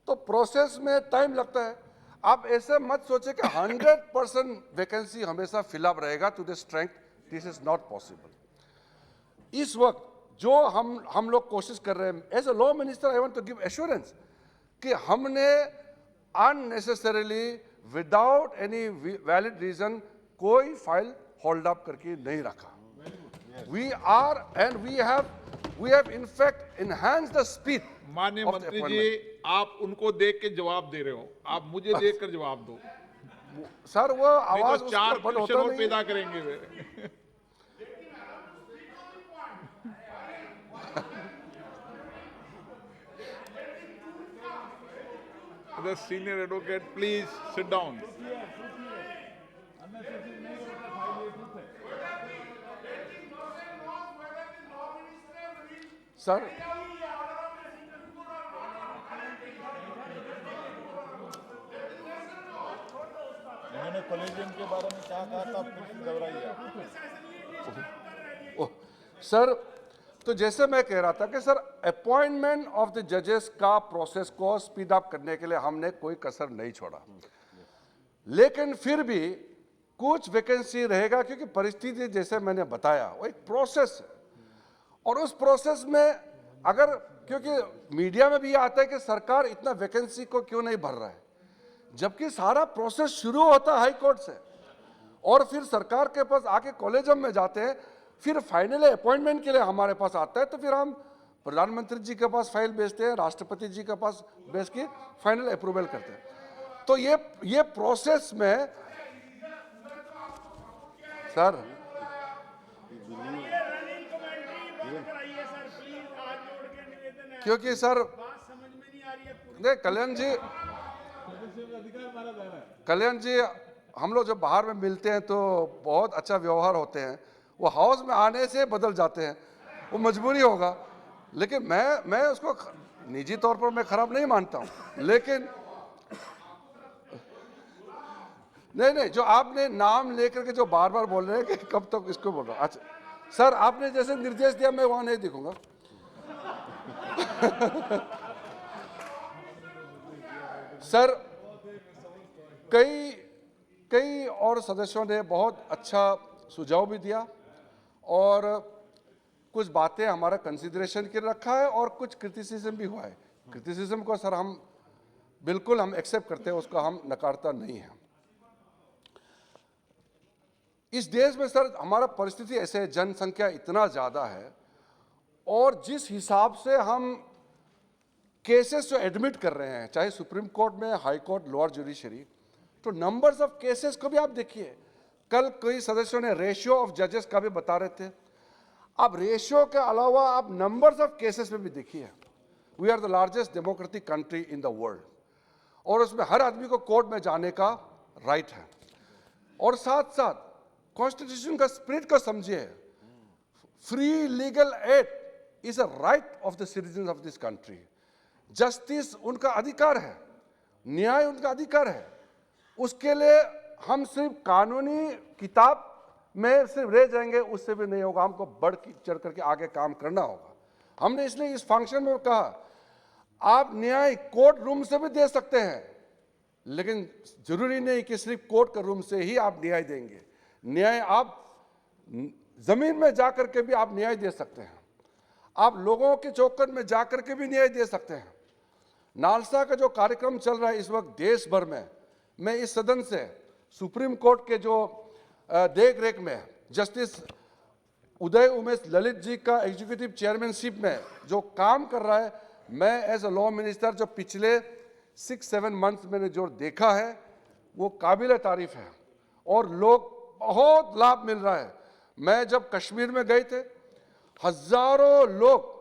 Speaker 3: तो प्रोसेस में टाइम लगता है। आप ऐसे मत सोचे कि 100% वैकेंसी हमेशा फिलअप रहेगा to the strength, this is not possible. इस वक्त जो हम लोग कोशिश कर रहे हैं, as a law minister I want to give assurance कि हमने unnecessarily without any valid reason कोई फाइल होल्ड अप करके नहीं रखा। We are and we have in fact enhanced the speed.
Speaker 2: माननीय मंत्री जी, आप उनको देख के जवाब दे रहे हो, आप मुझे देख कर जवाब दो।
Speaker 3: सर वो
Speaker 2: नहीं
Speaker 3: आवाज
Speaker 2: तो
Speaker 3: उस
Speaker 2: 4
Speaker 3: पर बंद
Speaker 2: क्वेश्चन
Speaker 3: होता
Speaker 2: और
Speaker 3: नहीं।
Speaker 2: पैदा करेंगे वे। The senior advocate, please sit down.
Speaker 3: Sir
Speaker 5: इन्होंने कॉलेजियम के बारे में क्या कहा था, फिर से दोहराइए।
Speaker 3: ओह, सर तो जैसे मैं कह रहा था कि सर अपॉइंटमेंट ऑफ द जजेस का प्रोसेस को स्पीड अप करने के लिए हमने कोई कसर नहीं छोड़ा, लेकिन फिर भी कुछ वैकेंसी रहेगा, क्योंकि परिस्थिति जैसे मैंने बताया वो एक प्रोसेस है, और उस प्रोसेस में अगर, क्योंकि मीडिया में भी ये आता है कि सरकार इतना वैकेंसी को क्यों नहीं भर रहा है, जबकि सारा प्रोसेस शुरू होता है हाई कोर्ट से और फिर सरकार के पास आके कॉलेजियम में जाते हैं, फिर फाइनली अपॉइंटमेंट के लिए हमारे पास आता है, तो फिर हम प्रधानमंत्री जी के पास फाइल भेजते हैं, राष्ट्रपति जी के पास भेज के फाइनल अप्रूवल करते हैं। तो ये प्रोसेस में सर क्योंकि सर नहीं कल्याण जी हम लोग जब बाहर में मिलते हैं तो बहुत अच्छा व्यवहार होते हैं, वो हाउस में आने से बदल जाते हैं, वो मजबूरी होगा, लेकिन मैं उसको निजी तौर पर मैं खराब नहीं मानता हूं, लेकिन नहीं जो आपने नाम लेकर के जो बार बार बोल रहे हैं कि कब तक इसको बोल रहा हूं। अच्छा सर आपने जैसे निर्देश दिया मैं वहां नहीं दिखूंगा। सर कई और सदस्यों ने बहुत अच्छा सुझाव भी दिया और कुछ बातें हमारा कंसीडरेशन के लिए रखा है और कुछ क्रिटिसिज्म भी हुआ है। क्रिटिसिज्म को सर हम बिल्कुल एक्सेप्ट करते हैं, उसको हम नकारता नहीं है। इस देश में सर हमारा परिस्थिति ऐसे है, जनसंख्या इतना ज़्यादा है और जिस हिसाब से हम केसेस जो एडमिट कर रहे हैं, चाहे सुप्रीम कोर्ट में, हाई कोर्ट, लोअर जुडिशरी, तो नंबर्स ऑफ केसेस को भी आप देखिए। कल कई सदस्यों ने रेशियो ऑफ जजेस का भी बता रहे थे, अब रेशियो के अलावा आप नंबर्स ऑफ केसेस में भी देखिए। We are the largest democratic country in the world और उसमें हर आदमी को कोर्ट में जाने का राइट है, और साथ साथ कॉन्स्टिट्यूशन का स्पिरिट को समझिए। Free legal aid is a right of the citizen of this country. Justice उनका अधिकार है, न्याय उनका अधिकार है। उसके लिए हम सिर्फ कानूनी किताब में सिर्फ रह जाएंगे उससे भी नहीं होगा, हमको बढ़ चढ़ करके आगे काम करना होगा। हमने इसलिए इस फंक्शन में कहा आप न्याय कोर्ट रूम से भी दे सकते हैं, लेकिन जरूरी नहीं कि सिर्फ कोर्ट के रूम से ही आप न्याय देंगे। न्याय आप जमीन में जाकर के भी आप न्याय दे सकते हैं, आप लोगों के चौकट में जाकर के भी न्याय दे सकते हैं। नालसा का जो कार्यक्रम चल रहा है इस वक्त देश भर में, मैं इस सदन से सुप्रीम कोर्ट के जो देख रेख में जस्टिस उदय उमेश ललित जी का एग्जीक्यूटिव चेयरमैनशिप में जो काम कर रहा है, मैं एज अ लॉ मिनिस्टर जो पिछले 6-7 मंथ्स मैंने जो देखा है वो काबिल तारीफ है और लोग बहुत लाभ मिल रहा है। मैं जब कश्मीर में गए थे, हजारों लोग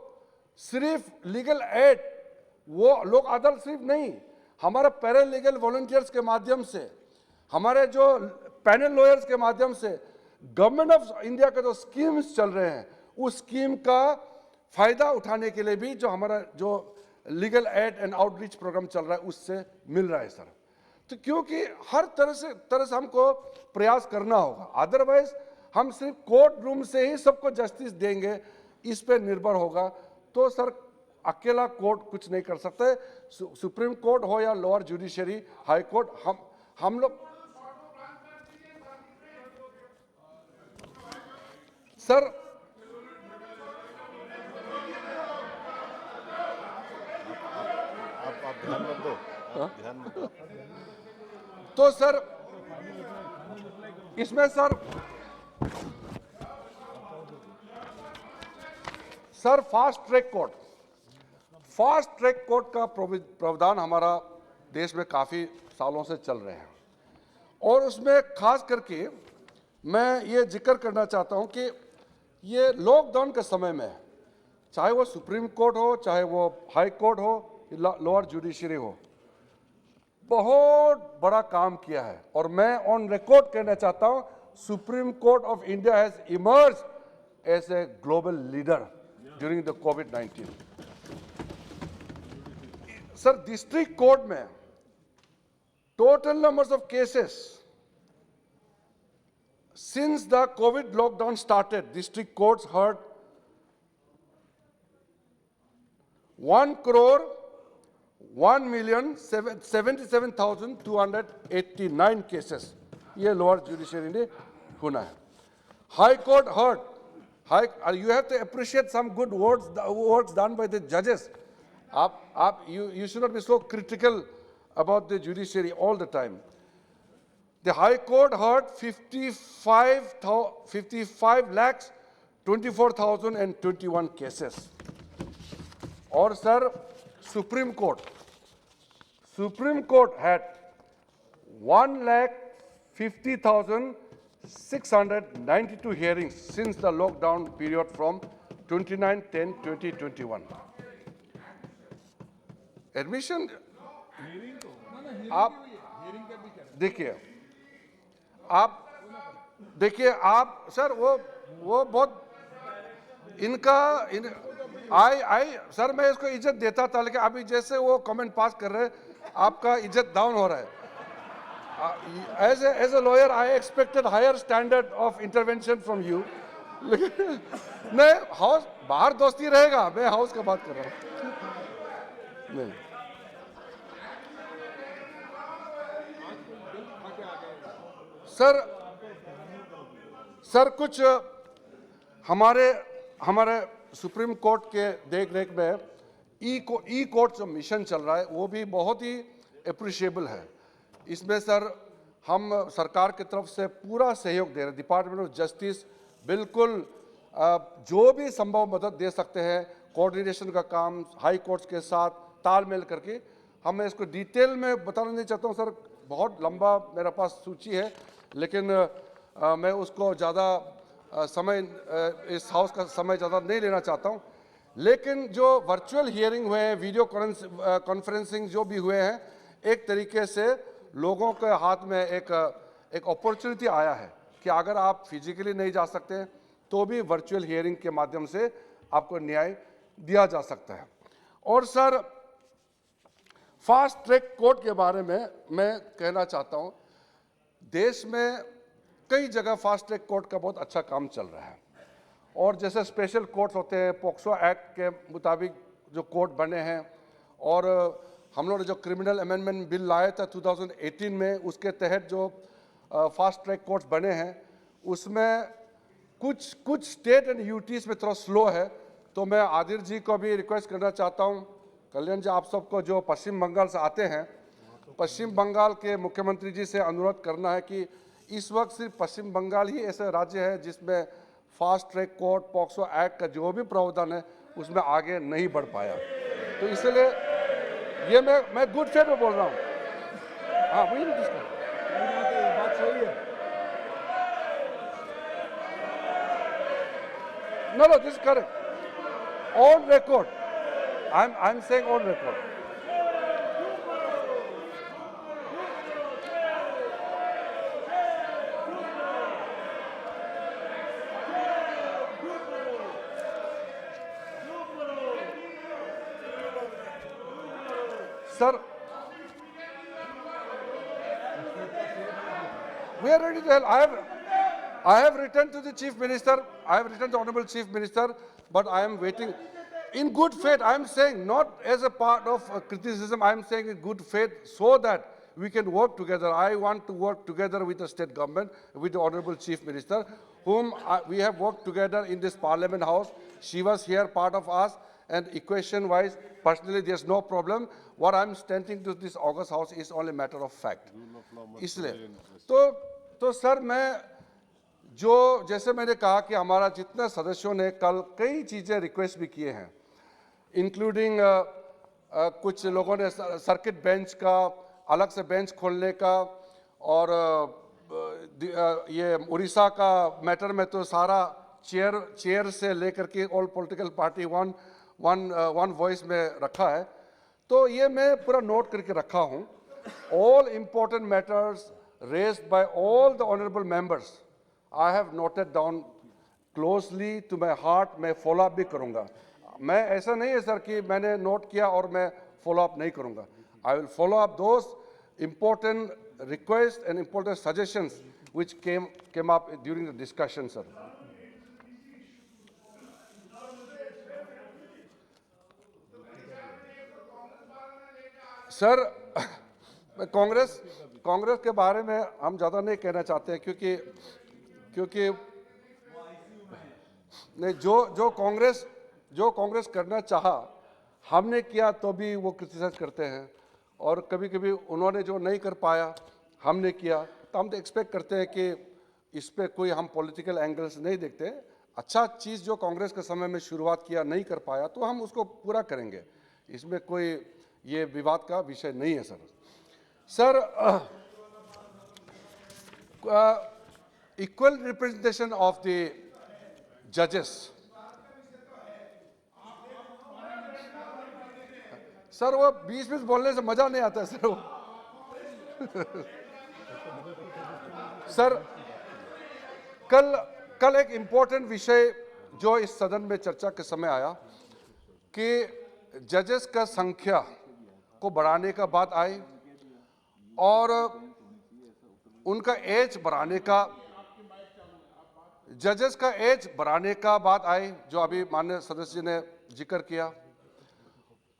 Speaker 3: सिर्फ लीगल एड, वो लोग अदर सिर्फ नहीं, हमारे पैरालीगल वॉलंटियर्स के माध्यम से, हमारे जो पैनल लॉयर्स के माध्यम से गवर्नमेंट ऑफ इंडिया के जो स्कीम्स चल रहे हैं उस स्कीम का फायदा उठाने के लिए भी जो हमारा जो legal aid and outreach programme चल रहा है उससे मिल रहा है सर। तो क्योंकि हर तरह से हमको प्रयास करना होगा, अदरवाइज हम सिर्फ कोर्ट रूम से ही सबको जस्टिस देंगे इस पे निर्भर होगा तो सर अकेला कोर्ट कुछ नहीं कर सकते। सुप्रीम कोर्ट हो या लोअर जुडिशरी, हाई कोर्ट, हम लोग सर
Speaker 5: आप ध्यान मत दो, ध्यान मत दो।
Speaker 3: तो सर इसमें सर फास्ट ट्रैक कोर्ट का प्रावधान हमारा देश में काफी सालों से चल रहे हैं और उसमें खास करके मैं ये जिक्र करना चाहता हूं कि ये लॉकडाउन के समय में चाहे वो सुप्रीम कोर्ट हो, चाहे वो हाई कोर्ट हो, लोअर जुडिशरी हो, बहुत बड़ा काम किया है। और मैं ऑन रिकॉर्ड कहना चाहता हूं, Supreme Court of India has emerge as a global leader during the कोविड-19। सर, डिस्ट्रिक्ट कोर्ट में total numbers of cases since the COVID lockdown started, district courts heard 1,77,289 cases. ये लोअर जुडिशरी ने सुना है। High court heard, you have to appreciate some good works done by the judges. You should not be so critical about the judiciary all the time. The High Court heard 55,24,021 cases. Or sir, Supreme Court had 1,50,692 hearings since the lockdown period from 29/10/2021. Admission. आप देखिए आप सर वो बहुत सर मैं इसको इज्जत देता था, लेकिन अभी जैसे वो कमेंट पास कर रहे हैं आपका इज्जत डाउन हो रहा है। As a lawyer I expected higher standard of intervention from you, लेकिन नहीं, हाउस बाहर दोस्ती रहेगा, मैं हाउस का बात कर रहा हूँ। नहीं सर कुछ हमारे सुप्रीम कोर्ट के देख रेख में ई कोर्ट जो मिशन चल रहा है वो भी बहुत ही अप्रिशिएबल है। इसमें सर हम सरकार की तरफ से पूरा सहयोग दे रहे हैं। डिपार्टमेंट ऑफ जस्टिस बिल्कुल जो भी संभव मदद दे सकते हैं, कोऑर्डिनेशन का काम हाई कोर्ट्स के साथ तालमेल करके। हम इसको डिटेल में बताना नहीं चाहता हूँ सर, बहुत लंबा मेरे पास सूची है, लेकिन मैं उसको ज़्यादा समय इस हाउस का समय ज़्यादा नहीं लेना चाहता हूँ। लेकिन जो वर्चुअल हियरिंग हुए हैं, वीडियो कॉन्फ्रेंसिंग जो भी हुए हैं, एक तरीके से लोगों के हाथ में एक अपॉर्चुनिटी आया है कि अगर आप फिजिकली नहीं जा सकते तो भी वर्चुअल हियरिंग के माध्यम से आपको न्याय दिया जा सकता है। और सर फास्ट ट्रैक कोर्ट के बारे में मैं कहना चाहता हूँ, देश में कई जगह फास्ट ट्रैक कोर्ट का बहुत अच्छा काम चल रहा है। और जैसे स्पेशल कोर्ट्स होते हैं, पॉक्सो एक्ट के मुताबिक जो कोर्ट बने हैं, और हम लोग ने जो क्रिमिनल अमेंडमेंट बिल लाया था 2018 में, उसके तहत जो फास्ट ट्रैक कोर्ट्स बने हैं, उसमें कुछ स्टेट एंड यूटीज़ में थोड़ा स्लो है। तो मैं आदिर जी को भी रिक्वेस्ट करना चाहता हूँ, कल्याण जी आप सबको जो पश्चिम बंगाल से आते हैं, पश्चिम बंगाल के मुख्यमंत्री जी से अनुरोध करना है कि इस वक्त सिर्फ पश्चिम बंगाल ही ऐसा राज्य है जिसमें fast track court POCSO act का जो भी प्रावधान है उसमें आगे नहीं बढ़ पाया। तो इसलिए ये मैं गुड फेथ में बोल रहा हूँ। हाँ वही बात सही है। No, this is correct. On record. I'm saying on record. Sir, we are ready to help. I have written to the Chief Minister, I have written to the Honorable Chief Minister, but I am waiting. In good faith, I am saying, not as a part of criticism, I am saying in good faith so that we can work together. I want to work together with the state government, with the Honorable Chief Minister, whom we have worked together in this Parliament House. She was here, part of us, and equation-wise, personally, there's no problem. What I'm standing to this August House is only a matter of fact. इसलिए तो सर मैं जो जैसे मैंने कहा कि हमारा जितने सदस्यों ने कल कई चीज़ें रिक्वेस्ट भी किए हैं, इंक्लूडिंग कुछ लोगों ने सर्किट बेंच का अलग से बेंच खोलने का, और ये उड़ीसा का मैटर में तो सारा चेयर से लेकर के all political party one voice में रखा है। तो ये मैं पूरा नोट करके रखा हूँ। All important matters raised by all the honourable members I have noted down closely to my heart. मैं फॉलो अप भी करूँगा। मैं ऐसा नहीं है सर कि मैंने नोट किया और मैं फॉलो अप नहीं करूँगा। I will follow up those important requests and important suggestions which came up during the discussion, sir. Sir, Congress के बारे में हम ज़्यादा नहीं कहना चाहते हैं क्योंकि नहीं, जो कांग्रेस करना चाहा हमने किया तो भी वो क्रिटिसाइज करते हैं, और कभी कभी उन्होंने जो नहीं कर पाया हमने किया। तो हम तो एक्सपेक्ट करते हैं कि इस पर कोई हम पॉलिटिकल एंगल्स नहीं देखते। अच्छा चीज़ जो कांग्रेस के समय में शुरुआत किया नहीं कर पाया तो हम उसको पूरा करेंगे, इसमें कोई ये विवाद का विषय नहीं है sir. Equal representation of the जजेस, सर वो 20 बोलने से मजा नहीं आता सर वो सर कल एक इंपॉर्टेंट विषय जो इस सदन में चर्चा के समय आया कि जजेस का संख्या को बढ़ाने का बात आई और उनका एज बढ़ाने का, जजेस का एज बढ़ाने का बात आई जो अभी माननीय सदस्य ने जिक्र किया,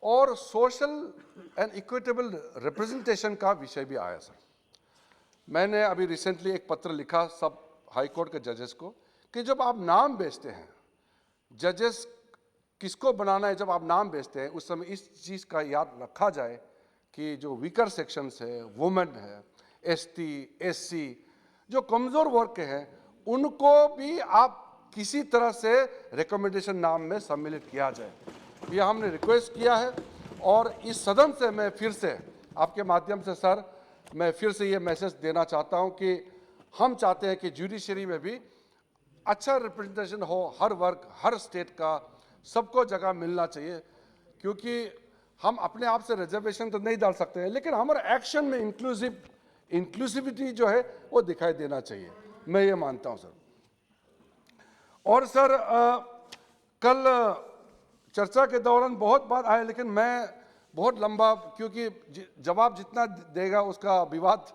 Speaker 3: और सोशल एंड इक्विटेबल रिप्रेजेंटेशन का विषय भी आया सर। मैंने अभी रिसेंटली एक पत्र लिखा सब हाई कोर्ट के जजेस को कि जब आप नाम बेचते हैं, जजेस किसको बनाना है, जब आप नाम बेचते हैं उस समय इस चीज़ का याद रखा जाए कि जो वीकर सेक्शंस है, वुमेन है, एसटी, एससी, जो कमज़ोर वर्ग के हैं, उनको भी आप किसी तरह से रिकमेंडेशन नाम में सम्मिलित किया जाए। ये हमने रिक्वेस्ट किया है, और इस सदन से मैं फिर से आपके माध्यम से सर मैं फिर से ये मैसेज देना चाहता हूँ कि हम चाहते हैं कि जुडिशरी में भी अच्छा रिप्रेजेंटेशन हो, हर वर्ग, हर स्टेट का, सबको जगह मिलना चाहिए। क्योंकि हम अपने आप से रिजर्वेशन तो नहीं डाल सकते हैं, लेकिन हमारे एक्शन में इंक्लूसिविटी जो है वो दिखाई देना चाहिए, मैं ये मानता हूँ सर। और सर कल चर्चा के दौरान बहुत बात आया, लेकिन मैं बहुत लंबा, क्योंकि जवाब जितना देगा उसका विवाद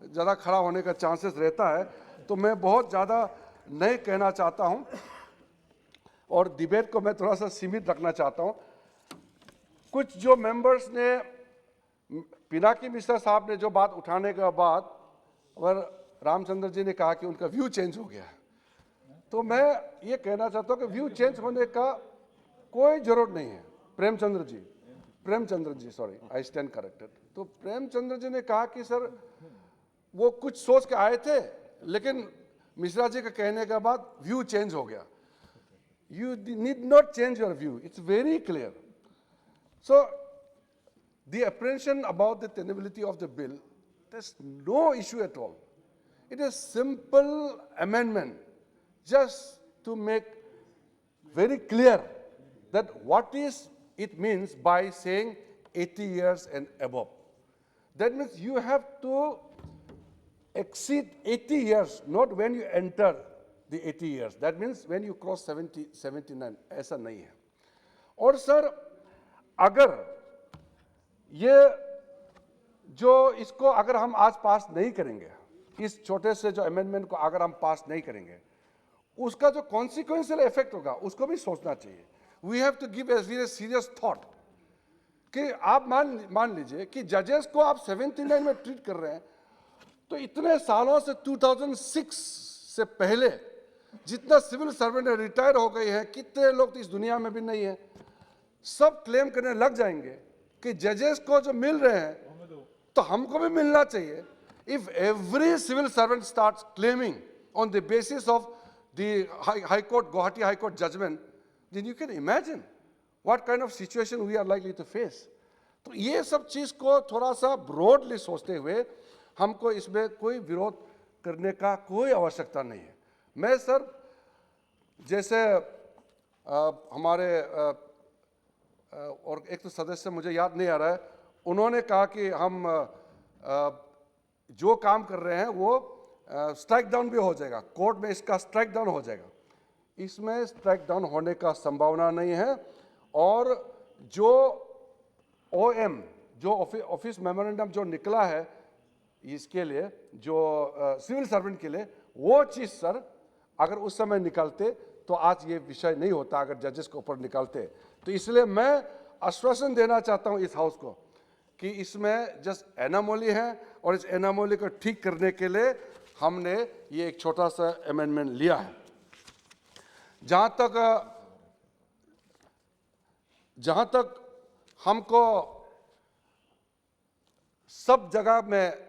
Speaker 3: ज़्यादा खड़ा होने का चांसेस रहता है, तो मैं बहुत ज़्यादा नहीं कहना चाहता हूं और डिबेट को मैं थोड़ा सा सीमित रखना चाहता हूं। कुछ जो मेंबर्स ने, पिनाकी मिश्रा साहब ने जो बात उठाने के बाद और रामचंद्र जी ने कहा कि उनका व्यू चेंज हो गया, तो मैं ये कहना चाहता हूं कि व्यू चेंज होने का कोई जरूरत नहीं है। प्रेमचंद्र जी सॉरी, आई स्टैंड करेक्टेड। तो प्रेमचंद्र जी ने कहा कि सर वो कुछ सोच के आए थे, लेकिन मिश्रा जी के कहने के बाद व्यू चेंज हो गया। You need not change your view, it's very clear. So the apprehension about the tenability of the bill, there's no issue at all. It is simple amendment just to make very clear that what is it means by saying 80 years and above. That means you have to exceed 80 years, not when you enter the 80 years. That means when you cross 70, 79, ऐसा नहीं है। और सर अगर ये जो इसको अगर हम आज पास नहीं करेंगे, इस छोटे से जो अमेंडमेंट को अगर हम पास नहीं करेंगे, उसका जो कॉन्सिक्वेंशियल इफेक्ट होगा उसको भी सोचना चाहिए। We have to give a very serious thought कि आप मान लीजिए कि जजेस को आप 79 में ट्रीट कर रहे हैं, तो इतने सालों से 2006 से पहले जितना सिविल सर्वेंट रिटायर हो गए हैं, कितने लोग तो इस दुनिया में भी नहीं है, सब क्लेम करने लग जाएंगे कि जजेस को जो मिल रहे हैं तो हमको भी मिलना चाहिए। If every civil servant starts claiming on the basis of the high Court, Guwahati High Court judgment, then you can imagine what kind of situation we are likely to face. तो ये सब चीज को थोड़ा सा ब्रॉडली सोचते हुए हमको इसमें कोई विरोध करने का कोई आवश्यकता नहीं है। मैं सर जैसे हमारे और एक तो सदस्य मुझे याद नहीं आ रहा है, उन्होंने कहा कि हम जो काम कर रहे हैं वो स्ट्राइक डाउन भी हो जाएगा, कोर्ट में इसका स्ट्राइक डाउन हो जाएगा। इसमें स्ट्राइक डाउन होने का संभावना नहीं है। और जो ओएम जो ऑफिस मेमोरेंडम जो निकला है इसके लिए, जो सिविल सर्वेंट के लिए, वो चीज़ सर अगर उस समय निकलते तो आज ये विषय नहीं होता, अगर जजेस के ऊपर निकलते। तो इसलिए मैं आश्वासन देना चाहता हूँ इस हाउस को कि इसमें जस्ट एनामोली है और इस एनामोली को ठीक करने के लिए हमने ये एक छोटा सा अमेंडमेंट लिया है। जहाँ तक हमको सब जगह में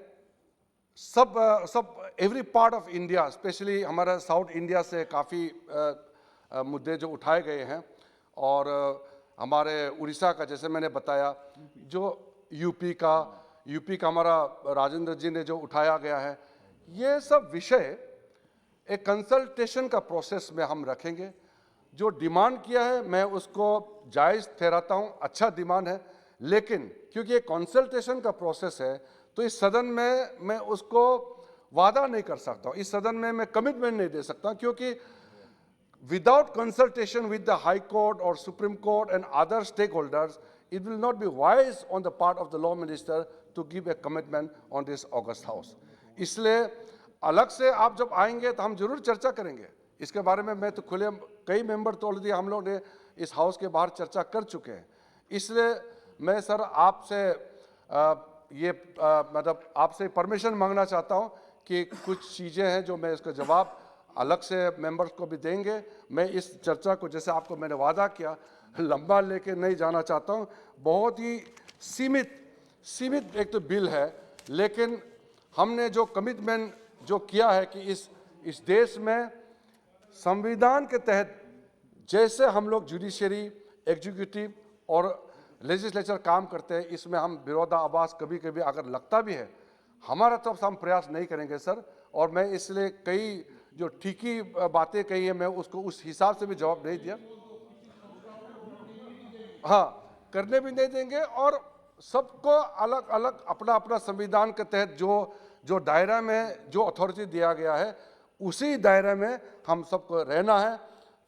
Speaker 3: सब every part of India, specially हमारा साउथ इंडिया से काफ़ी मुद्दे जो उठाए गए हैं, और हमारे उड़ीसा का जैसे मैंने बताया, जो यूपी का हमारा राजेंद्र जी ने जो उठाया गया है, ये सब विषय एक कंसल्टेशन का प्रोसेस में हम रखेंगे। जो डिमांड किया है मैं उसको जायज़ ठहराता हूँ, अच्छा डिमांड है, लेकिन क्योंकि ये कंसल्टेशन का प्रोसेस है तो इस सदन में मैं उसको वादा नहीं कर सकता हूँ, इस सदन में मैं कमिटमेंट नहीं दे सकता, क्योंकि without consultation with the High Court or Supreme Court and other stakeholders, it will not be wise on the part of the Law Minister to give a commitment on this August House. इसलिए अलग से आप जब आएंगे तो हम जरूर चर्चा करेंगे इसके बारे में। मैं तो खुले, कई मेंबर तो ऑलरेडी हम लोग ने इस हाउस के बाहर चर्चा कर चुके हैं। इसलिए मैं सर आपसे मतलब आपसे परमिशन मांगना चाहता हूँ कि कुछ चीज़ें हैं जो मैं इसका जवाब अलग से मेंबर्स को भी देंगे। मैं इस चर्चा को, जैसे आपको मैंने वादा किया, लंबा लेके नहीं जाना चाहता हूँ। बहुत ही सीमित एक तो बिल है, लेकिन हमने जो कमिटमेंट जो किया है कि इस देश में संविधान के तहत जैसे हम लोग जुडिशरी, एग्जीक्यूटिव और लेजिस्लेचर काम करते हैं, इसमें हम विरोधाभास कभी कभी अगर लगता भी है, हमारा तरफ से हम प्रयास नहीं करेंगे सर। और मैं इसलिए कई जो ठीकी बातें कही है मैं उसको उस हिसाब से भी जवाब नहीं दिया, हाँ करने भी नहीं देंगे। और सबको अलग अलग अपना अपना संविधान के तहत जो दायरा में जो अथॉरिटी दिया गया है उसी दायरे में हम सबको रहना है।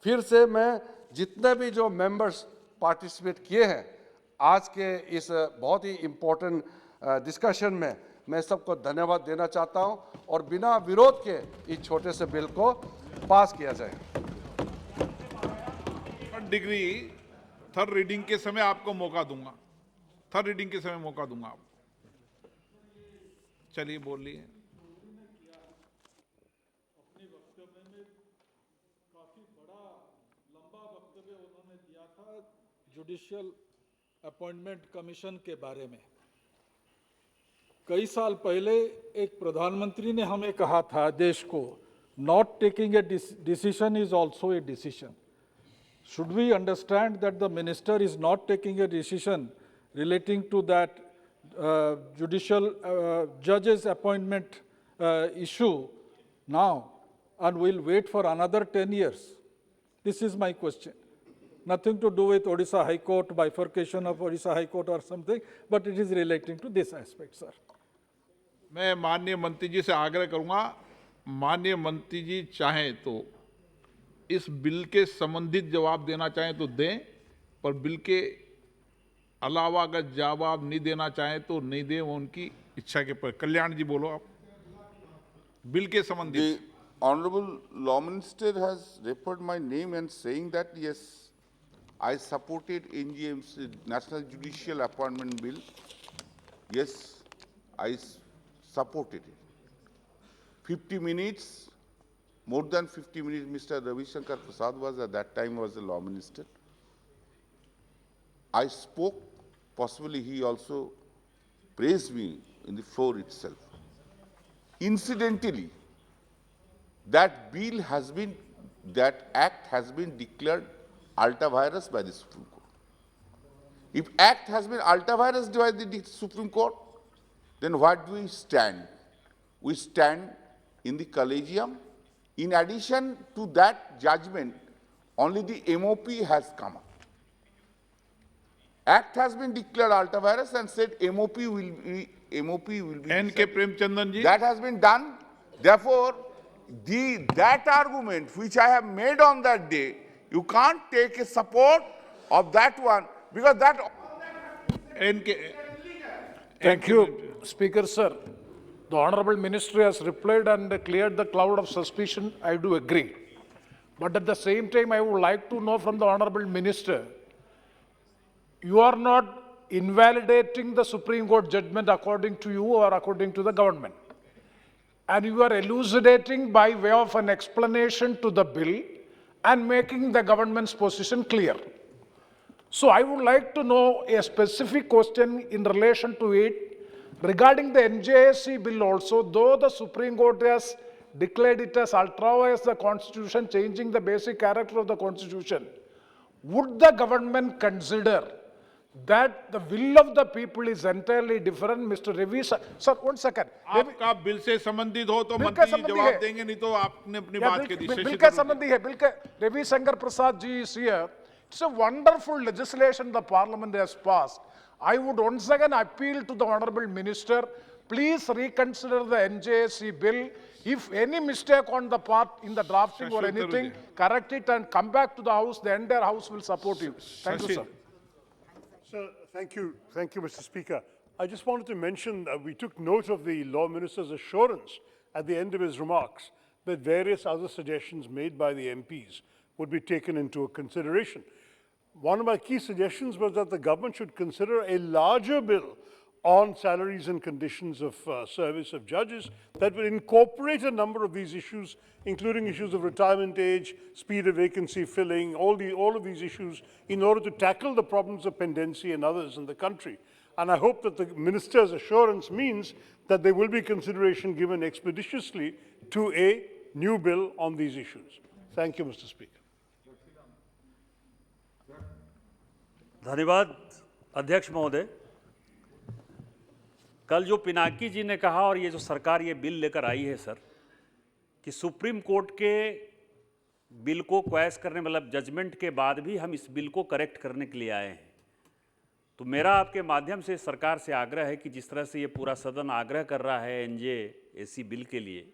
Speaker 3: फिर से मैं जितने भी जो मेंबर्स पार्टिसिपेट किए हैं आज के इस बहुत ही इम्पोर्टेंट डिस्कशन में, मैं सबको धन्यवाद देना चाहता हूं और बिना विरोध के इस छोटे से बिल को पास किया जाए।
Speaker 2: डिग्री थर्ड रीडिंग के समय आपको मौका दूंगा, थर्ड रीडिंग के समय मौका दूंगा आपको। चलिए बोलिए।
Speaker 5: अपने वक्तव्य में काफी बड़ा लंबा वक्तव्य उन्होंने दिया था जुडिशियल अपॉइंटमेंट कमीशन के बारे में। कई साल पहले एक प्रधानमंत्री ने हमें कहा था देश को, not taking a decision is also a decision. Should we understand that the minister is not taking a decision relating to that judicial judges appointment issue now and will wait for another 10 years? This is my question. Nothing to do with Odisha High Court, bifurcation of Odisha High Court or something, but it is relating to this aspect, sir.
Speaker 2: मैं माननीय मंत्री जी से आग्रह करूंगा, माननीय मंत्री जी चाहें तो इस बिल के संबंधित जवाब देना चाहें तो दें, पर बिल के अलावा अगर जवाब नहीं देना चाहें तो नहीं दें, वो उनकी इच्छा के पर। कल्याण जी बोलो आप बिल के संबंधित।
Speaker 6: The Honorable Law Minister has referred my name and saying that yes, I supported NJMC National Judicial Appointment Bill. Yes, I supported it. 50 minutes. More than 50 minutes, Mr. Ravi Shankar Prasad was at that time was the law minister. I spoke, possibly he also praised me in the floor itself. Incidentally, that bill has been, that act has been declared ultra-virus by the Supreme Court. If act has been ultra-virus by the Supreme Court, then what do we stand? we stand in the collegium. In addition to that judgment, only the MOP has come up. Act has been declared ultra virus and said MOP will be
Speaker 2: N.K. Premchandan ji.
Speaker 6: that has been done. Therefore, that argument which I have made on that day, you can't take a support of that one because that.
Speaker 2: N.K.
Speaker 4: Thank you, Speaker, sir. The Honorable Minister has replied and cleared the cloud of suspicion. I do agree. But at the same time, I would like to know from the Honorable Minister, you are not invalidating the Supreme Court judgment according to you or according to the government. And you are elucidating by way of an explanation to the bill and making the government's position clear. So I would like to know a specific question in relation to it regarding the NJSC bill also, though the Supreme Court has declared it as ultra-vires the Constitution, changing the basic character of the Constitution. Would the government consider that the will of the people is entirely different? Mr. Ravi, sir, 1 second.
Speaker 2: आपका बिल से संबंधित हो तो
Speaker 4: बिल
Speaker 2: मंत्री
Speaker 4: का
Speaker 2: जी
Speaker 4: संबंधी
Speaker 2: जवाब
Speaker 4: है।
Speaker 2: देंगे, नहीं तो आपने अपनी
Speaker 4: Yeah,
Speaker 2: बात के
Speaker 4: bill
Speaker 2: विशेष
Speaker 4: का संबंधी है, bill का Ravi Shankar Prasad ji is here. It's a wonderful legislation the parliament has passed. I would once again appeal to the honorable minister, please reconsider the NJSC bill. If any mistake on the part in the drafting or
Speaker 2: Shashwat
Speaker 4: anything,
Speaker 2: Taruji.
Speaker 4: correct it and come back to the house. The entire house will support you. Thank you,
Speaker 2: Shashi.
Speaker 4: sir.
Speaker 7: Sir, thank you, Mr. Speaker. I just wanted to mention that we took note of the Law Minister's assurance at the end of his remarks that various other suggestions made by the MPs would be taken into consideration. One of my key suggestions was that the government should consider a larger bill on salaries and conditions of service of judges that will incorporate a number of these issues, including issues of retirement age, speed of vacancy filling, all of these issues, in order to tackle the problems of pendency and others in the country. And I hope that the minister's assurance means that there will be consideration given expeditiously to a new bill on these issues. Thank you, Mr. Speaker.
Speaker 8: धन्यवाद अध्यक्ष महोदय। कल जो पिनाकी जी ने कहा और ये जो सरकार ये बिल लेकर आई है सर, कि सुप्रीम कोर्ट के बिल को क्वैश करने मतलब जजमेंट के बाद भी हम इस बिल को करेक्ट करने के लिए आए हैं, तो मेरा आपके माध्यम से सरकार से आग्रह है कि जिस तरह से ये पूरा सदन आग्रह कर रहा है NJSC बिल के लिए,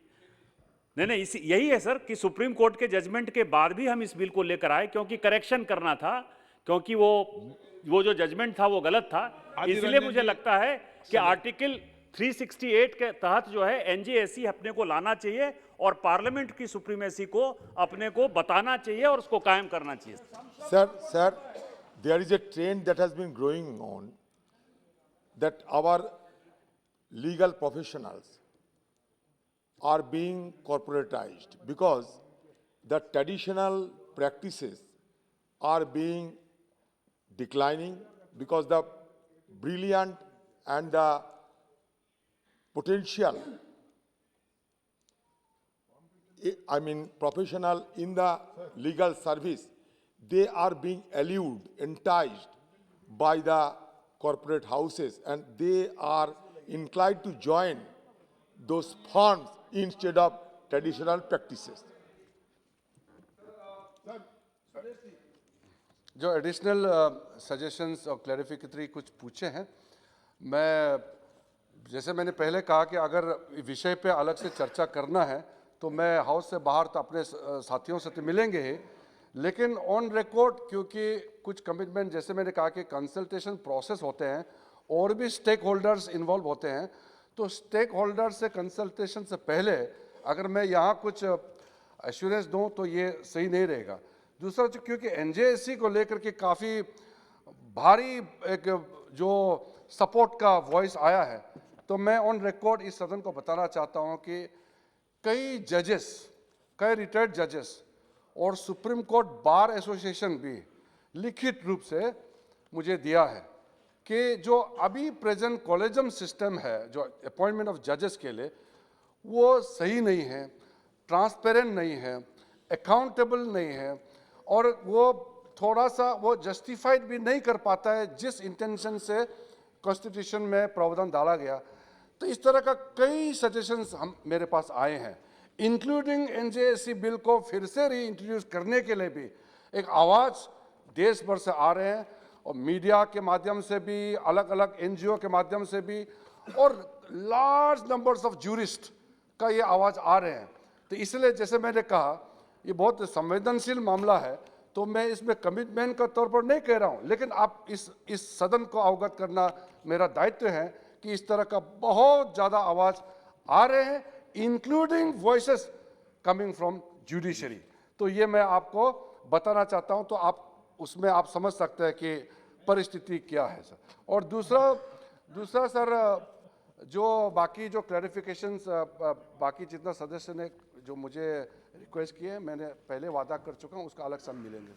Speaker 8: नहीं यही है सर कि सुप्रीम कोर्ट के जजमेंट के बाद भी हम इस बिल को लेकर आए, क्योंकि करेक्शन करना था, क्योंकि वो जो जजमेंट था वो गलत था। इसलिए मुझे लगता है कि आर्टिकल 368 के तहत जो है NJSC अपने को लाना चाहिए और पार्लियामेंट की सुप्रीमेसी को अपने को बताना चाहिए और उसको कायम करना चाहिए।
Speaker 9: Sir, there is a trend that has been growing on that our legal professionals are being corporatized because the traditional practices are being declining, because the brilliant and the potential, professional in the legal service, they are being allured, enticed by the corporate houses, and they are inclined to join those firms instead of traditional practices.
Speaker 3: जो एडिशनल सजेशंस और क्लैरिफिकेटरी कुछ पूछे हैं, मैं जैसे मैंने पहले कहा कि अगर विषय पे अलग से चर्चा करना है तो मैं हाउस से बाहर तो अपने साथियों से तो मिलेंगे ही, लेकिन ऑन रिकॉर्ड क्योंकि कुछ कमिटमेंट जैसे मैंने कहा कि कंसल्टेशन प्रोसेस होते हैं और भी स्टेक होल्डर्स इन्वॉल्व होते हैं, तो स्टेक होल्डर से कंसल्टेशन से पहले अगर मैं यहाँ कुछ एश्योरेंस दूँ तो ये सही नहीं रहेगा। दूसरा क्योंकि NJSC को लेकर के काफ़ी भारी एक जो सपोर्ट का वॉइस आया है, तो मैं ऑन रिकॉर्ड इस सदन को बताना चाहता हूं कि कई जजेस, कई रिटायर्ड जजेस और सुप्रीम कोर्ट बार एसोसिएशन भी लिखित रूप से मुझे दिया है कि जो अभी प्रेजेंट कॉलेजियम सिस्टम है जो अपॉइंटमेंट ऑफ जजेस के लिए, वो सही नहीं है, ट्रांसपेरेंट नहीं है, अकाउंटेबल नहीं है और वो थोड़ा सा वो जस्टिफाइड भी नहीं कर पाता है जिस इंटेंशन से कॉन्स्टिट्यूशन में प्रावधान डाला गया। तो इस तरह का कई सजेशंस हम मेरे पास आए हैं, इंक्लूडिंग एनजेएससी बिल को फिर से री इंट्रोड्यूस करने के लिए भी एक आवाज़ देश भर से आ रहे हैं, और मीडिया के माध्यम से भी, अलग अलग एनजीओ के माध्यम से भी, और लार्ज नंबर्स ऑफ जूरिस्ट का ये आवाज़ आ रहे हैं। तो इसलिए जैसे मैंने कहा, ये बहुत संवेदनशील मामला है, तो मैं इसमें कमिटमेंट के तौर पर नहीं कह रहा हूँ, लेकिन आप इस सदन को अवगत करना मेरा दायित्व है कि इस तरह का बहुत ज़्यादा आवाज़ आ रहे हैं, including voices coming from judiciary. तो ये मैं आपको बताना चाहता हूँ, तो आप उसमें आप समझ सकते हैं कि परिस्थिति क्या है सर। और दूसरा सर, जो बाकी जो क्लैरिफिकेशंस बाकी जितना सदस्य ने जो मुझे रिक्वेस्ट किए हैं, मैंने पहले वादा कर चुका हूँ, उसका अलग सब मिलेंगे।